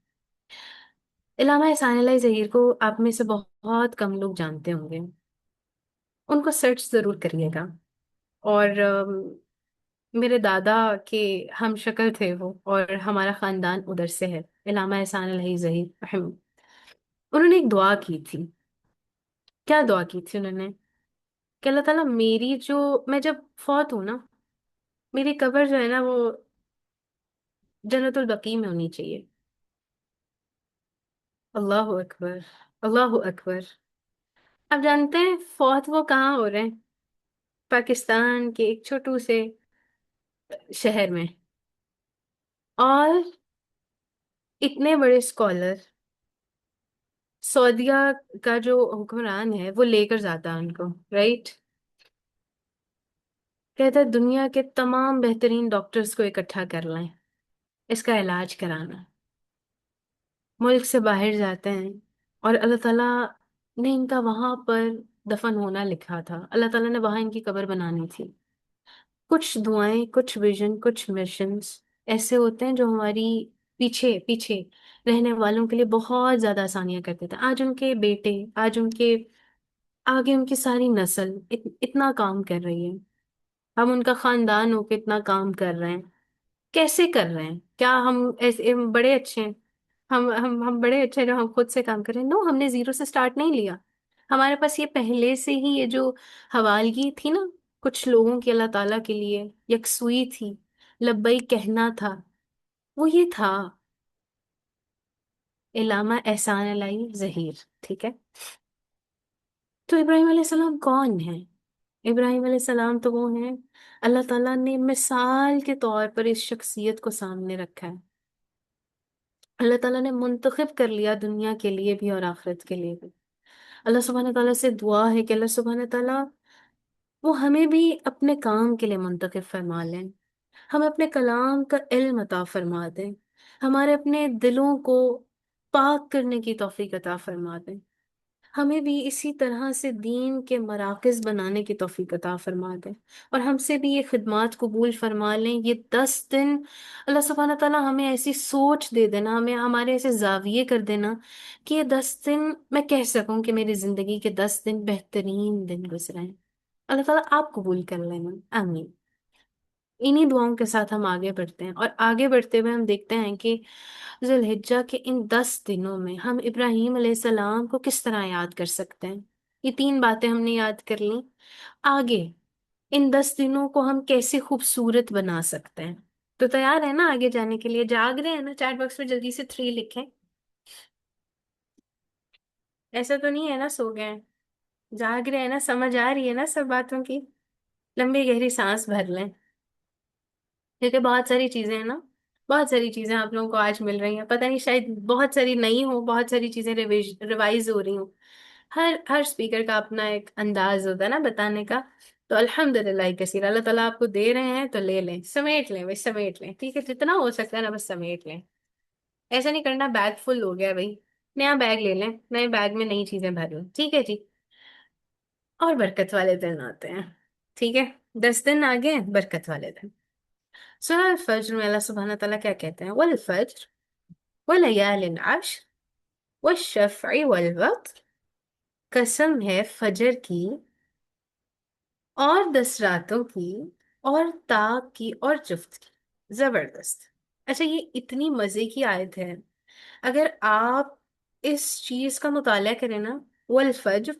علامہ احسان اللہ ظہیر کو آپ میں سے بہت کم لوگ جانتے ہوں گے، ان کو سرچ ضرور کریے گا۔ اور میرے دادا کے ہم شکل تھے وہ، اور ہمارا خاندان ادھر سے ہے، علامہ احسان اللہ ظہیر رحم۔ انہوں نے ایک دعا کی تھی۔ کیا دعا کی تھی انہوں نے؟ کہ اللہ تعالیٰ میں جب فوت ہوں نا، میری قبر جو ہے نا وہ جنت البقیع میں ہونی چاہیے۔ اللہ اکبر، اللہ اکبر! اب جانتے ہیں فوت وہ کہاں ہو رہے ہیں؟ پاکستان کے ایک چھوٹو سے شہر میں، اور اتنے بڑے اسکالر، سعودیہ کا جو حکمران ہے وہ لے کر جاتا ہے ان کو، رائٹ؟ کہتا ہے دنیا کے تمام بہترین ڈاکٹرز کو اکٹھا کر لیں، اس کا علاج کرانا۔ ملک سے باہر جاتے ہیں، اور اللہ تعالیٰ نے ان کا وہاں پر دفن ہونا لکھا تھا، اللہ تعالیٰ نے وہاں ان کی قبر بنانی تھی۔ کچھ دعائیں، کچھ ویژن، کچھ مشنز ایسے ہوتے ہیں جو ہماری پیچھے پیچھے رہنے والوں کے لیے بہت زیادہ آسانیاں کرتے تھے۔ آج ان کے بیٹے، آج ان کے آگے ان کی ساری نسل اتنا کام کر رہی ہے، ہم ان کا خاندان ہو کے اتنا کام کر رہے ہیں۔ کیسے کر رہے ہیں؟ کیا ہم ایسے ہم بڑے اچھے ہیں؟ ہم بڑے اچھے ہیں جو ہم خود سے کام کر رہے ہیں؟ نو، ہم نے زیرو سے سٹارٹ نہیں لیا۔ ہمارے پاس یہ پہلے سے ہی یہ جو حوالگی تھی نا کچھ لوگوں کی اللہ تعالیٰ کے لیے، یکسوئی تھی، لبئی کہنا تھا، وہ یہ تھا علامہ احسان الہی ظہیر، ٹھیک ہے؟ تو ابراہیم علیہ السلام کون ہے؟ ابراہیم علیہ السلام تو وہ ہیں، اللہ تعالیٰ نے مثال کے طور پر اس شخصیت کو سامنے رکھا ہے۔ اللہ تعالیٰ نے منتخب کر لیا دنیا کے لیے بھی اور آخرت کے لیے بھی۔ اللہ سبحانہ تعالیٰ سے دعا ہے کہ اللہ سبحانہ تعالیٰ وہ ہمیں بھی اپنے کام کے لیے منتخب فرما لیں، ہمیں اپنے کلام کا علم عطا فرما دیں، ہمارے اپنے دلوں کو پاک کرنے کی توفیق عطا فرما دیں، ہمیں بھی اسی طرح سے دین کے مراکز بنانے کی توفیق عطا فرما دے، اور ہم سے بھی یہ خدمات قبول فرما لیں۔ یہ 10 دن اللہ سبحانہ تعالیٰ ہمیں ایسی سوچ دے دینا، ہمیں ہمارے ایسے زاویے کر دینا کہ یہ 10 دن میں کہہ سکوں کہ میری زندگی کے 10 دن بہترین دن گزرے ہیں۔ اللہ تعالیٰ آپ قبول کر لینا، آمین۔ انہی دعاؤں کے ساتھ ہم آگے بڑھتے ہیں، اور آگے بڑھتے ہوئے ہم دیکھتے ہیں کہ ذی الحجہ کے ان 10 دنوں میں ہم ابراہیم علیہ السلام کو کس طرح یاد کر سکتے ہیں۔ یہ 3 باتیں ہم نے یاد کر لیں۔ آگے ان 10 دنوں کو ہم کیسے خوبصورت بنا سکتے ہیں؟ تو تیار ہے نا آگے جانے کے لیے؟ جاگ رہے ہیں نا؟ چیٹ باکس میں جلدی سے 3 لکھیں۔ ایسا تو نہیں ہے نا سو گئے ہیں؟ جاگ رہے ہیں نا؟ سمجھ آ رہی ہے نا سب باتوں کی؟ لمبی گہری سانس بھر لیں، کیونکہ بہت ساری چیزیں ہیں نا، بہت ساری چیزیں آپ لوگوں کو آج مل رہی ہیں، پتہ نہیں شاید بہت ساری نئی ہوں، بہت ساری چیزیں ریوائز ہو رہی ہوں۔ ہر اسپیکر کا اپنا ایک انداز ہوتا ہے نا بتانے کا۔ تو الحمد للہ کثیر، اللہ تعالیٰ آپ کو دے رہے ہیں تو لے لیں، سمیٹ لیں بھائی، سمیٹ لیں، ٹھیک ہے؟ جتنا ہو سکتا ہے نا بس سمیٹ لیں۔ ایسا نہیں کرنا بیگ فل ہو گیا بھائی، نیا بیگ لے لیں، نئے بیگ میں نئی چیزیں بھر لیں، ٹھیک ہے جی؟ اور برکت والے دن آتے ہیں، ٹھیک ہے؟ 10 دن آگے برکت والے دن۔ سورہ الفجر میں اللہ سبحانہ تعالیٰ کیا کہتے ہیں؟ والفجر ولیال عشر والشفع والوتر، قسم ہے فجر کی اور 10 راتوں کی اور طاق کی اور جفت کی۔ زبردست۔ اچھا، یہ اتنی مزے کی آیت ہے، اگر آپ اس چیز کا مطالعہ کریں نا، والفجر،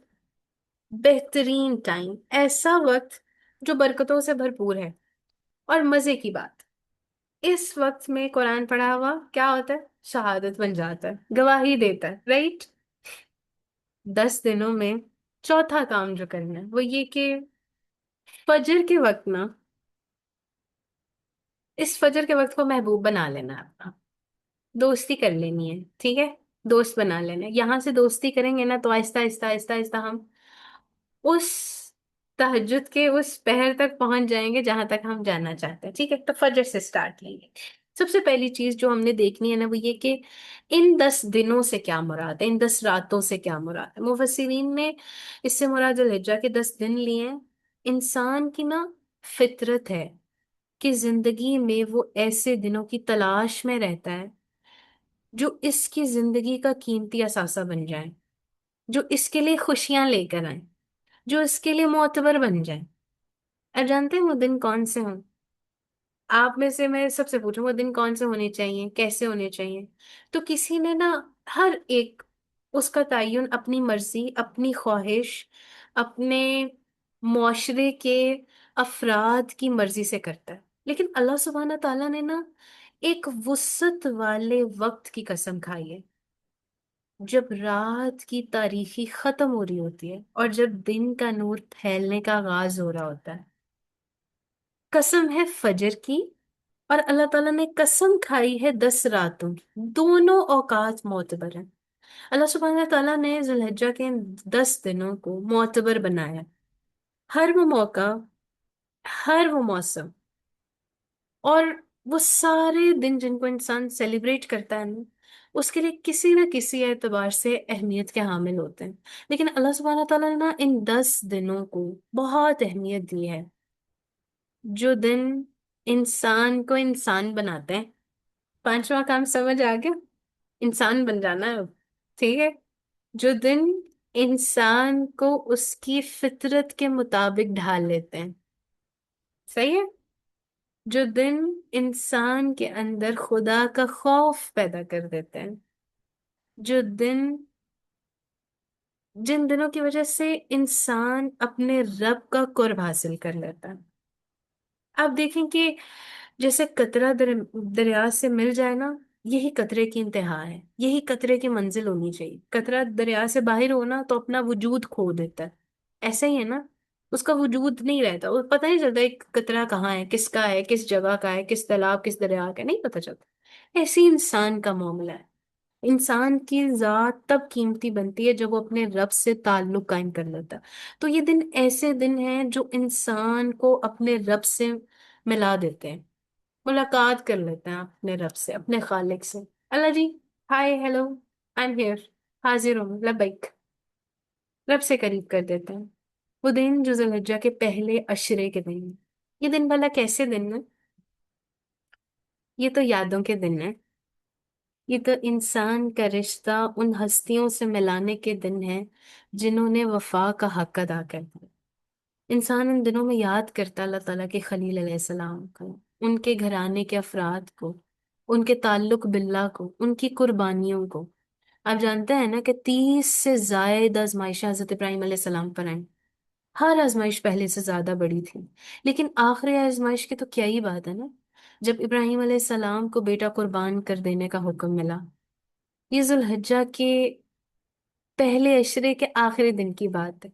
بہترین ٹائم، ایسا وقت جو برکتوں سے بھرپور ہے، اور مزے کی بات، اس وقت میں قرآن پڑھا ہوا کیا ہوتا ہے؟ شہادت بن جاتا ہے، گواہی دیتا ہے، رائٹ؟ 10 دنوں میں چوتھا کام جو کرنا ہے وہ یہ کہ فجر کے وقت نا، اس فجر کے وقت کو محبوب بنا لینا ہے اپنا، دوستی کر لینی ہے، ٹھیک ہے؟ دوست بنا لینا ہے۔ یہاں سے دوستی کریں گے نا تو آہستہ آہستہ آہستہ آہستہ ہم اس تہجد کے اس پہر تک پہنچ جائیں گے جہاں تک ہم جانا چاہتے ہیں، ٹھیک ہے؟ تو فجر سے سٹارٹ لیں گے۔ سب سے پہلی چیز جو ہم نے دیکھنی ہے نا وہ یہ کہ ان 10 دنوں سے کیا مراد ہے، ان 10 راتوں سے کیا مراد ہے۔ مفسرین نے اس سے مراد الحجہ کے 10 دن لیے ہیں۔ انسان کی نا فطرت ہے کہ زندگی میں وہ ایسے دنوں کی تلاش میں رہتا ہے جو اس کی زندگی کا قیمتی اثاثہ بن جائیں، جو اس کے لیے خوشیاں لے کر آئیں، جو اس کے لیے معتبر بن جائیں۔ اور جانتے ہیں وہ دن کون سے ہوں؟ آپ میں سے میں سب سے پوچھوں، وہ دن کون سے ہونے چاہیے، کیسے ہونے چاہیے؟ تو کسی نے نا، ہر ایک اس کا تعین اپنی مرضی، اپنی خواہش، اپنے معاشرے کے افراد کی مرضی سے کرتا ہے، لیکن اللہ سبحانہ تعالیٰ نے نا ایک وسعت والے وقت کی قسم کھائی ہے، جب رات کی تاریکی ختم ہو رہی ہوتی ہے اور جب دن کا نور پھیلنے کا آغاز ہو رہا ہوتا ہے۔ قسم ہے فجر کی، اور اللہ تعالیٰ نے قسم کھائی ہے 10 راتوں کی، دونوں اوقات معتبر ہیں۔ اللہ سبحانہ تعالیٰ نے ذی الحجہ کے ان 10 دنوں کو معتبر بنایا، ہر وہ موقع، ہر وہ موسم، اور وہ سارے دن جن کو انسان سیلیبریٹ کرتا ہے نا، اس کے لیے کسی نہ کسی اعتبار سے اہمیت کے حامل ہوتے ہیں۔ لیکن اللہ سبحانہ تعالیٰ نے نا ان 10 دنوں کو بہت اہمیت دی ہے، جو دن انسان کو انسان بناتے ہیں۔ 5واں کام سمجھ آ گیا؟ انسان بن جانا ہے اب، ٹھیک ہے؟ جو دن انسان کو اس کی فطرت کے مطابق ڈھال لیتے ہیں، صحیح ہے؟ جو دن انسان کے اندر خدا کا خوف پیدا کر دیتے ہیں، جو دن، جن دنوں کی وجہ سے انسان اپنے رب کا قرب حاصل کر لیتا ہے۔ آپ دیکھیں کہ جیسے قطرہ دریا سے مل جائے نا، یہی قطرے کی انتہا ہے، یہی قطرے کی منزل ہونی چاہیے۔ قطرہ دریا سے باہر ہونا تو اپنا وجود کھو دیتا ہے، ایسا ہی ہے نا، اس کا وجود نہیں رہتا، وہ پتہ نہیں چلتا ایک قطرہ کہاں ہے، کس کا ہے، کس جگہ کا ہے، کس تالاب، کس دریا کا ہے، نہیں پتہ چلتا۔ ایسی انسان کا معاملہ ہے۔ انسان کی ذات تب قیمتی بنتی ہے جب وہ اپنے رب سے تعلق قائم کر لیتا ہے۔ تو یہ دن ایسے دن ہیں جو انسان کو اپنے رب سے ملا دیتے ہیں، ملاقات کر لیتے ہیں اپنے رب سے، اپنے خالق سے۔ اللہ جی، ہائے، ہیلو، آئی ایم ہیئر، حاضر ہوں، لبیک۔ رب سے قریب کر دیتا ہے۔ وہ دن جو ذی الحجہ کے پہلے عشرے کے دن ہیں۔ یہ دن بھلا کیسے دن ہے؟ یہ تو یادوں کے دن ہے۔ یہ تو انسان کا رشتہ ان ہستیوں سے ملانے کے دن ہے جنہوں نے وفا کا حق ادا کر دیا۔ انسان ان دنوں میں یاد کرتا اللہ تعالیٰ کے خلیل علیہ السلام کو، ان کے گھرانے کے افراد کو، ان کے تعلق باللہ کو، ان کی قربانیوں کو۔ آپ جانتے ہیں نا کہ 30 سے زائد آزمائشیں حضرت ابراہیم علیہ السلام پر آئیں۔ ہر آزمائش پہلے سے زیادہ بڑی تھی، لیکن آخری آزمائش کی تو کیا ہی بات ہے نا، جب ابراہیم علیہ السلام کو بیٹا قربان کر دینے کا حکم ملا۔ یہ ذو الحجہ کے پہلے عشرے کے آخری دن کی بات ہے،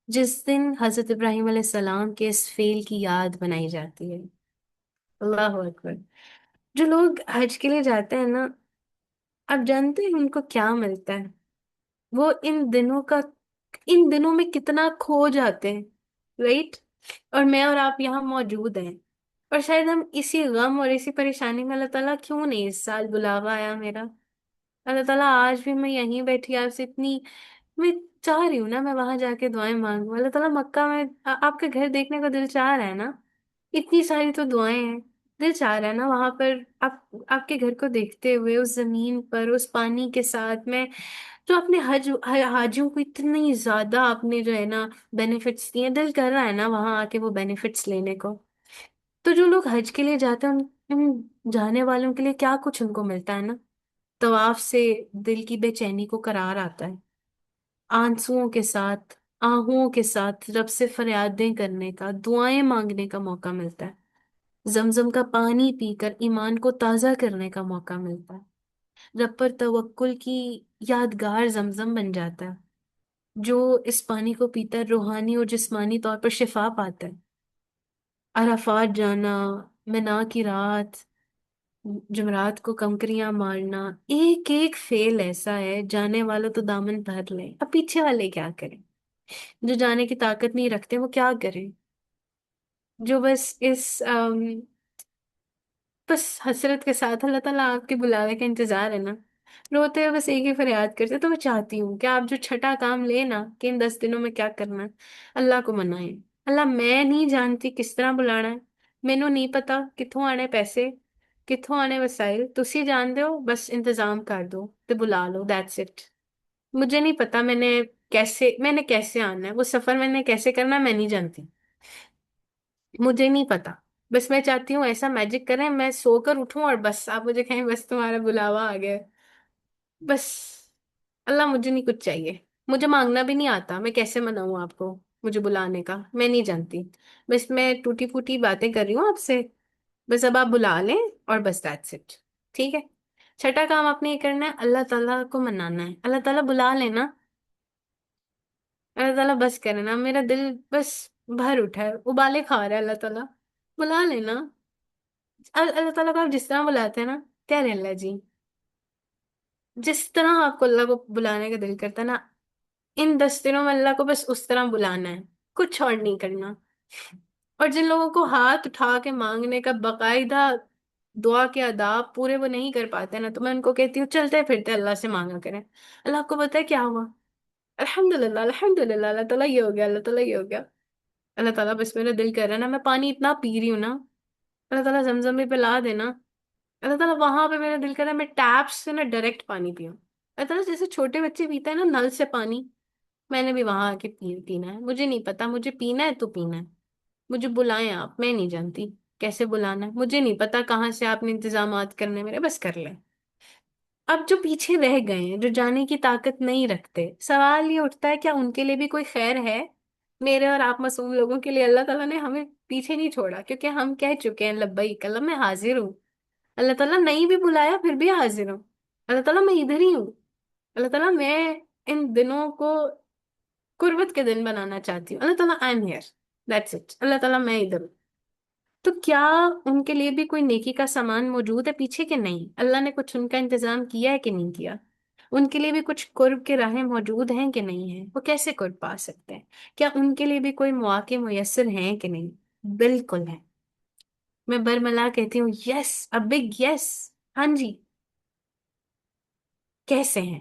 جس دن حضرت ابراہیم علیہ السلام کے اس فعل کی یاد بنائی جاتی ہے۔ اللہ اکبر۔ جو لوگ حج کے لیے جاتے ہیں نا، آپ جانتے ہیں ان کو کیا ملتا ہے؟ وہ ان دنوں میں کتنا کھو جاتے ہیں، رائٹ؟ اور میں اور آپ یہاں موجود ہیں، اور شاید ہم اسی غم اور اسی پریشانی میں، اللہ تعالیٰ کیوں نہیں اس سال بلاوا آیا میرا؟ اللہ تعالیٰ آج بھی میں یہیں بیٹھی آپ سے اتنی، میں چاہ رہی ہوں نا میں وہاں جا کے دعائیں مانگوں۔ اللہ تعالیٰ مکہ میں آپ کے گھر دیکھنے کا دل چاہ رہا ہے نا؟ اتنی ساری تو دعائیں ہیں، دل چاہ رہا ہے نا وہاں پر آپ کے گھر کو دیکھتے ہوئے، اس زمین پر، اس پانی کے ساتھ میں، جو اپنے حاجیوں کو اتنی زیادہ آپ نے جو ہے نا بینیفٹس دیے، دل کر رہا ہے نا وہاں آ کے وہ بینیفٹس لینے کو۔ تو جو لوگ حج کے لیے جاتے ہیں ان جانے والوں کے لیے کیا کچھ ان کو ملتا ہے نا؟ طواف سے دل کی بے چینی کو قرار آتا ہے، آنسوؤں کے ساتھ، آہوں کے ساتھ رب سے فریادیں کرنے کا، دعائیں مانگنے کا موقع ملتا ہے، زمزم کا پانی پی کر ایمان کو تازہ کرنے کا موقع ملتا ہے، رب پر توکل کی یادگار زمزم بن جاتا ہے۔ جو اس پانی کو پیتا ہے روحانی اور جسمانی طور پر شفا پاتا ہے۔ عرفات جانا، منا کی رات، جمرات کو کنکریاں مارنا، ایک ایک فعل ایسا ہے جانے والوں تو دامن بھر لیں، اب پیچھے والے کیا کریں؟ جو جانے کی طاقت نہیں رکھتے وہ کیا کریں؟ جو بس حسرت کے ساتھ اللہ تعالیٰ آپ کے بلاوے کا انتظار ہے نا، روتے ہوئے بس ایک ہی فریاد کرتے، تو میں چاہتی ہوں کہ آپ جو چھٹا کام لے نا کہ ان 10 دنوں میں کیا کرنا ہے، اللہ کو منائیں۔ اللہ میں نہیں جانتی کس طرح بلانا ہے، مینوں نہیں پتا کتوں آنے پیسے، کتوں آنے وسائل، تسی جان دو، بس انتظام کر دو تو بلا لو، دیٹس اٹ۔ مجھے نہیں پتا میں نے کیسے آنا ہے، وہ سفر میں نے کیسے کرنا ہے، میں نہیں جانتی، مجھے نہیں پتا۔ بس میں چاہتی ہوں ایسا میجک کریں میں سو کر اٹھوں اور بس آپ مجھے کہیں بس تمہارا بلاوا آ گیا ہے۔ بس اللہ مجھے نہیں کچھ چاہیے، مجھے مانگنا بھی نہیں آتا، میں کیسے مناؤں آپ کو مجھے بلانے کا، میں نہیں جانتی۔ بس میں ٹوٹی پھوٹی باتیں کر رہی ہوں آپ سے، بس اب آپ بلا لیں اور بس دیٹس اٹ، ٹھیک ہے؟ چھٹا کام آپ نے یہ کرنا ہے، اللہ تعالیٰ کو منانا ہے، اللہ تعالیٰ بلا لینا، اللہ تعالیٰ بس کرے نا، میرا دل بس بھر اٹھا ہے، ابالے کھا رہا ہے اللہ تعالیٰ، بلا لینا۔ اللہ تعالیٰ کو آپ جس طرح بلاتے ہیں نا، کہہ رہے ہیں اللہ جی، جس طرح آپ کو اللہ کو بلانے کا دل کرتا ہے نا، ان 10 دنوں میں اللہ کو بس اس طرح بلانا ہے، کچھ اور نہیں کرنا۔ اور جن لوگوں کو ہاتھ اٹھا کے مانگنے کا باقاعدہ دعا کے آداب پورے وہ نہیں کر پاتے نا، تو میں ان کو کہتی ہوں چلتے پھرتے اللہ سے مانگا کریں۔ اللہ آپ کو پتہ ہے کیا ہوا؟ الحمد للہ، الحمد للہ، اللہ تعالیٰ یہ ہو گیا، اللہ تعالیٰ یہ ہو گیا۔ اللہ تعالیٰ بس میرا دل کر رہا ہے نا، میں پانی اتنا پی رہی ہوں نا، اللہ تعالیٰ زمزم میں پلا دینا، اللہ تعالیٰ وہاں پہ میرا دل کر رہا ہے میں ٹیپ سے نا ڈائریکٹ پانی پیوں، اللہ تعالیٰ جیسے چھوٹے بچے پیتے ہیں نا نل سے پانی، میں نے بھی وہاں آ کے پینا ہے، مجھے نہیں پتا، مجھے پینا ہے تو پینا ہے، مجھے بلائیں آپ، میں نہیں جانتی کیسے بلانا ہے، مجھے نہیں پتا کہاں سے آپ نے انتظامات کرنے میرے، بس کر لیں۔ اب جو پیچھے رہ گئے ہیں، جو جانے کی طاقت نہیں رکھتے، سوال یہ اٹھتا ہے کیا ان کے لیے بھی کوئی خیر ہے؟ میرے اور آپ معصوم لوگوں کے لیے اللہ تعالیٰ نے ہمیں پیچھے نہیں چھوڑا، کیونکہ ہم کہہ چکے ہیں لبیک اللہ میں حاضر ہوں، اللہ تعالیٰ نہیں بھی بلایا پھر بھی حاضر ہوں، اللہ تعالیٰ میں ادھر ہی ہوں، اللہ تعالیٰ میں ان دنوں کو قربت کے دن بنانا چاہتی ہوں، اللہ تعالیٰ I am here, that's it, اللہ تعالیٰ میں ادھر ہوں۔ تو کیا ان کے لیے بھی کوئی نیکی کا سامان موجود ہے پیچھے کہ نہیں؟ اللہ نے کچھ ان کا انتظام کیا ہے کہ نہیں کیا؟ ان کے لیے بھی کچھ قرب کے راہیں موجود ہیں کہ نہیں ہیں؟ وہ کیسے قرب پا سکتے ہیں؟ کیا ان کے لیے بھی کوئی مواقع میسر ہیں کہ نہیں؟ بالکل ہے۔ میں برملا کہتی ہوں یس، ا بگ یس، ہاں جی۔ کیسے ہیں؟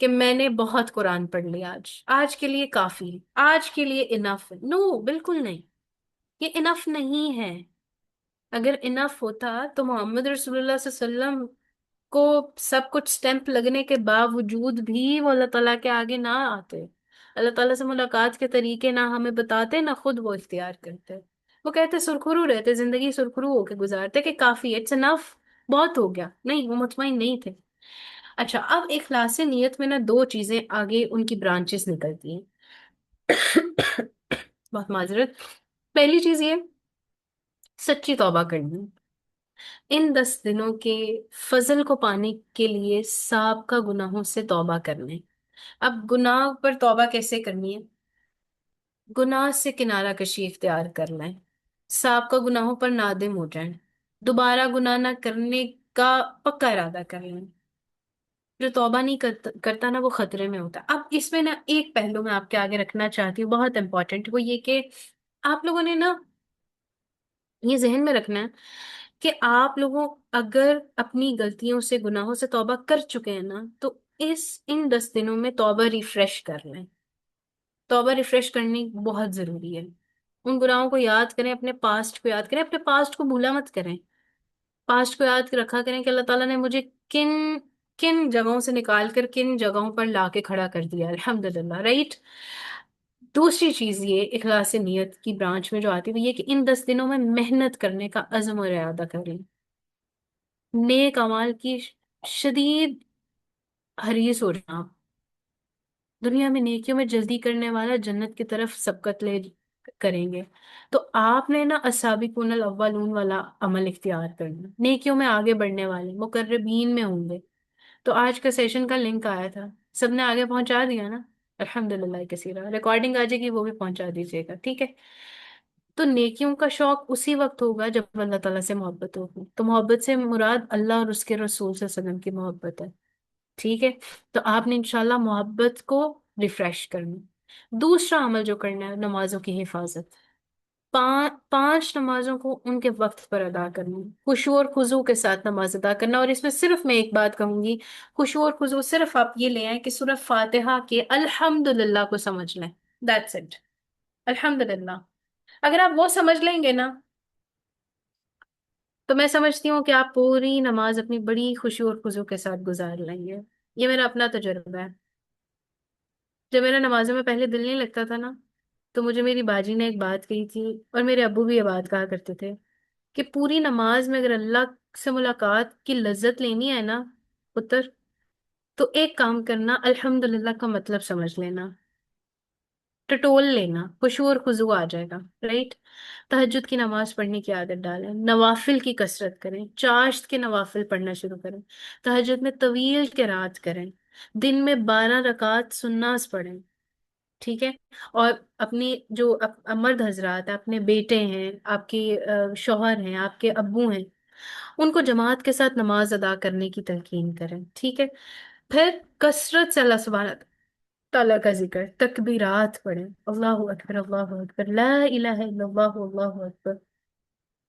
کہ میں نے بہت قرآن پڑھ لیا، آج کے لیے کافی ہے، آج کے لیے انف ہے. نو، بالکل نہیں. یہ انف نہیں ہے. اگر انف ہوتا تو محمد رسول اللہ صلی اللہ علیہ وسلم کو سب کچھ سٹیمپ لگنے کے باوجود بھی وہ اللہ تعالیٰ کے آگے نہ آتے، اللہ تعالیٰ سے ملاقات کے طریقے نہ ہمیں بتاتے، نہ خود وہ اختیار کرتے. وہ کہتے سرخرو رہتے، زندگی سرخرو ہو کے گزارتے کہ کافی، اٹس انف، بہت ہو گیا. نہیں، وہ مطمئن نہیں تھے. اچھا، اب اخلاص نیت میں نا دو چیزیں آگے ان کی برانچز نکلتی ہیں. بہت معذرت. پہلی چیز یہ، سچی توبہ کرنی. ان 10 دنوں کے فضل کو پانے کے لیے سابقہ گناہوں سے توبہ کرنے. اب گناہ پر توبہ کیسے کرنی ہے؟ گناہ سے کنارہ کشی اختیار کر لیں، سابقہ گناہوں پر نادم ہو جائیں، دوبارہ گناہ نہ کرنے کا پکا ارادہ کر لیں. جو توبہ نہیں کرتا نا، وہ خطرے میں ہوتا ہے. اب اس میں نا ایک پہلو میں آپ کے آگے رکھنا چاہتی ہوں، بہت امپورٹنٹ، وہ یہ کہ آپ لوگوں نے نا یہ ذہن میں رکھنا ہے کہ آپ لوگوں اگر اپنی غلطیوں سے، گناہوں سے توبہ کر چکے ہیں نا، تو ان 10 دنوں میں توبہ ریفریش کر لیں. توبہ ریفریش کرنی بہت ضروری ہے. ان گناہوں کو یاد کریں، اپنے پاسٹ کو یاد کریں، اپنے پاسٹ کو بھولا مت کریں. پاسٹ کو یاد رکھا کریں کہ اللہ تعالیٰ نے مجھے کن کن جگہوں سے نکال کر کن جگہوں پر لا کے کھڑا کر دیا، الحمدللہ، رائٹ. دوسری چیز یہ اخلاص نیت کی برانچ میں جو آتی ہے وہ یہ کہ ان 10 دنوں میں محنت کرنے کا عزم اور ارادہ کریں. نیک اعمال کی شدید حریص ہو جائیں آپ. دنیا میں نیکیوں میں جلدی کرنے والا جنت کی طرف سبقت لے کریں گے. تو آپ نے نا السابقون الاولون والا عمل اختیار کرنا، نیکیوں میں آگے بڑھنے والے مقربین میں ہوں گے. تو آج کا سیشن کا لنک آیا تھا، سب نے آگے پہنچا دیا نا؟ الحمدللہ کثیرہ. ریکارڈنگ آ جائے گی، وہ بھی پہنچا دیجیے گا، ٹھیک ہے؟ تو نیکیوں کا شوق اسی وقت ہوگا جب اللہ تعالیٰ سے محبت ہوگی. تو محبت سے مراد اللہ اور اس کے رسول صلی اللہ علیہ وسلم کی محبت ہے، ٹھیک ہے؟ تو آپ نے انشاءاللہ محبت کو ریفریش کرنا. دوسرا عمل جو کرنا ہے، نمازوں کی حفاظت. 5 نمازوں کو ان کے وقت پر ادا کرنا، خشوع اور خضوع کے ساتھ نماز ادا کرنا. اور اس میں صرف میں ایک بات کہوں گی، خشوع اور خضوع صرف آپ یہ لے آئیں کہ سورہ فاتحہ کے الحمدللہ کو سمجھ لیں. That's it. الحمدللہ اگر آپ وہ سمجھ لیں گے نا، تو میں سمجھتی ہوں کہ آپ پوری نماز اپنی بڑی خشوع اور خضوع کے ساتھ گزار لیں گے. یہ میرا اپنا تجربہ ہے. جب میرا نمازوں میں پہلے دل نہیں لگتا تھا نا، تو مجھے میری باجی نے ایک بات کہی تھی، اور میرے ابو بھی یہ بات کہا کرتے تھے کہ پوری نماز میں اگر اللہ سے ملاقات کی لذت لینی ہے نا پتر، تو ایک کام کرنا، الحمدللہ کا مطلب سمجھ لینا، ٹٹول لینا، خشوع اور خضوع آ جائے گا، رائٹ. تہجد کی نماز پڑھنے کی عادت ڈالیں، نوافل کی کثرت کریں، چاشت کے نوافل پڑھنا شروع کریں، تہجد میں طویل قرات کریں، دن میں 12 رکعات سناز پڑھیں، ٹھیک ہے؟ اور اپنی جو مرد حضرات، اپنے بیٹے ہیں، آپ کے شوہر ہیں، آپ کے ابو ہیں، ان کو جماعت کے ساتھ نماز ادا کرنے کی تلقین کریں، ٹھیک ہے؟ پھر کثرت سے اللہ سبحانہ تعالیٰ کا ذکر، تکبیرات پڑھیں، اللہ اکبر، اللہ اکبر، لا الہ الا اللہ، اللہ اکبر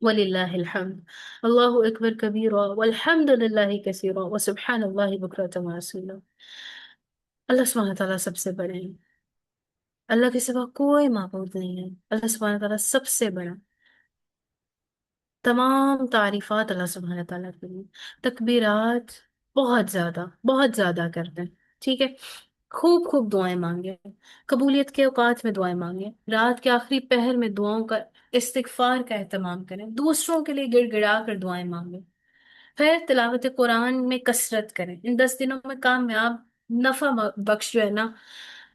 وللہ الحمد، اللہ اکبر کبیرا والحمد للہ کثیرا وسبحان اللہ بکرۃ واسیلا. اللہ سبحانہ تعالیٰ سب سے بڑے ہیں، اللہ کے سوا کوئی معبود نہیں ہے. اللہ سبحانہ تعالیٰ سب سے بڑا. تمام تعریفات اللہ سبحانہ تعالیٰ کے لیے. تکبیرات بہت زیادہ، بہت زیادہ کرتے ہیں، ٹھیک ہے؟ خوب خوب دعائیں مانگے، قبولیت کے اوقات میں دعائیں مانگے، رات کے آخری پہر میں دعاؤں کا استغفار کا اہتمام کریں، دوسروں کے لیے گڑ گڑا کر دعائیں مانگیں. پھر تلاوت قرآن میں کثرت کریں. ان 10 دنوں میں کامیاب نفع بخش جو ہے نا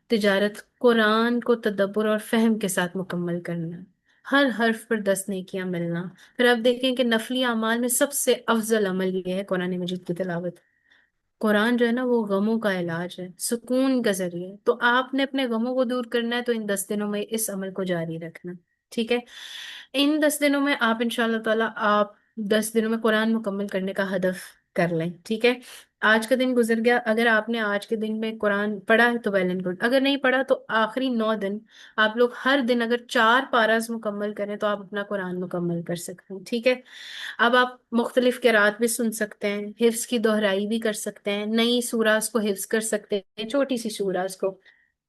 تجارت، قرآن کو تدبر اور فہم کے ساتھ مکمل کرنا، ہر حرف پر 10 نیکیاں ملنا. پھر آپ دیکھیں کہ نفلی اعمال میں سب سے افضل عمل یہ ہے قرآن مجید کی تلاوت. قرآن جو ہے نا وہ غموں کا علاج ہے، سکون کا ذریعہ ہے. تو آپ نے اپنے غموں کو دور کرنا ہے تو ان 10 دنوں میں اس عمل کو جاری رکھنا، ٹھیک ہے؟ ان 10 دنوں میں آپ انشاءاللہ تعالیٰ آپ 10 دنوں میں قرآن مکمل کرنے کا ہدف کر لیں، ٹھیک ہے؟ آج کا دن گزر گیا، اگر آپ نے آج کے دن میں قرآن پڑھا ہے تو ویل اینڈ گڈ، اگر نہیں پڑھا تو آخری 9 دن آپ لوگ ہر دن اگر 4 پاراز مکمل کریں تو آپ اپنا قرآن مکمل کر سکتے ہیں، ٹھیک ہے؟ اب آپ مختلف قرات بھی سن سکتے ہیں، حفظ کی دہرائی بھی کر سکتے ہیں، نئی سوراز کو حفظ کر سکتے ہیں، چھوٹی سی سوراز کو۔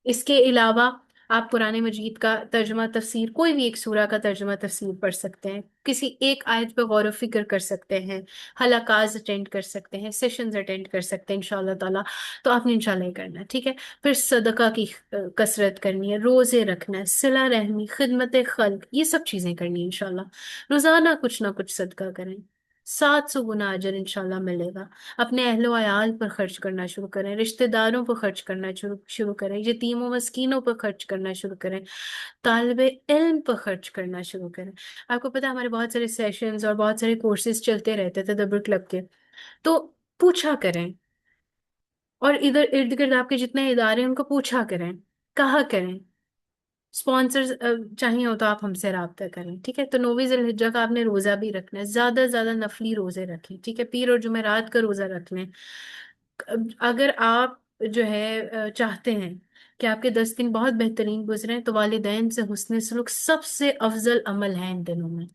اس کے علاوہ آپ قرآن مجید کا ترجمہ تفسیر، کوئی بھی ایک سورہ کا ترجمہ تفسیر پڑھ سکتے ہیں، کسی ایک آیت پہ غور و فکر کر سکتے ہیں، حلقات اٹینڈ کر سکتے ہیں، سیشنز اٹینڈ کر سکتے ہیں انشاءاللہ تعالیٰ۔ تو آپ نے انشاءاللہ یہ کرنا ہے، ٹھیک ہے؟ پھر صدقہ کی کثرت کرنی ہے، روزے رکھنا ہے، صلہ رحمی، خدمت خلق، یہ سب چیزیں کرنی ہے انشاءاللہ۔ روزانہ کچھ نہ کچھ صدقہ کریں، 700 گنا اجر انشاءاللہ ملے گا۔ اپنے اہل و عیال پر خرچ کرنا شروع کریں، رشتہ داروں پر خرچ کرنا شروع کریں، یتیم و مسکینوں پر خرچ کرنا شروع کریں، طالب علم پر خرچ کرنا شروع کریں۔ آپ کو پتا ہمارے بہت سارے سیشنز اور بہت سارے کورسز چلتے رہتے تھے تدبر کلب کے، تو پوچھا کریں، اور ادھر ارد گرد آپ کے جتنے ادارے ہیں ان کو پوچھا کریں، کہا کریں، اسپانسر چاہیے ہو تو آپ ہم سے رابطہ کریں، ٹھیک ہے؟ تو 9 ذی الحجہ کا آپ نے روزہ بھی رکھنا ہے، زیادہ سے زیادہ نفلی روزے رکھیں، ٹھیک ہے؟ پیر اور جمعرات کا روزہ رکھ لیں۔ اگر آپ جو ہے چاہتے ہیں کہ آپ کے 10 دن بہت بہترین گزریں تو والدین سے حسن سلوک سب سے افضل عمل ہے ان دنوں میں۔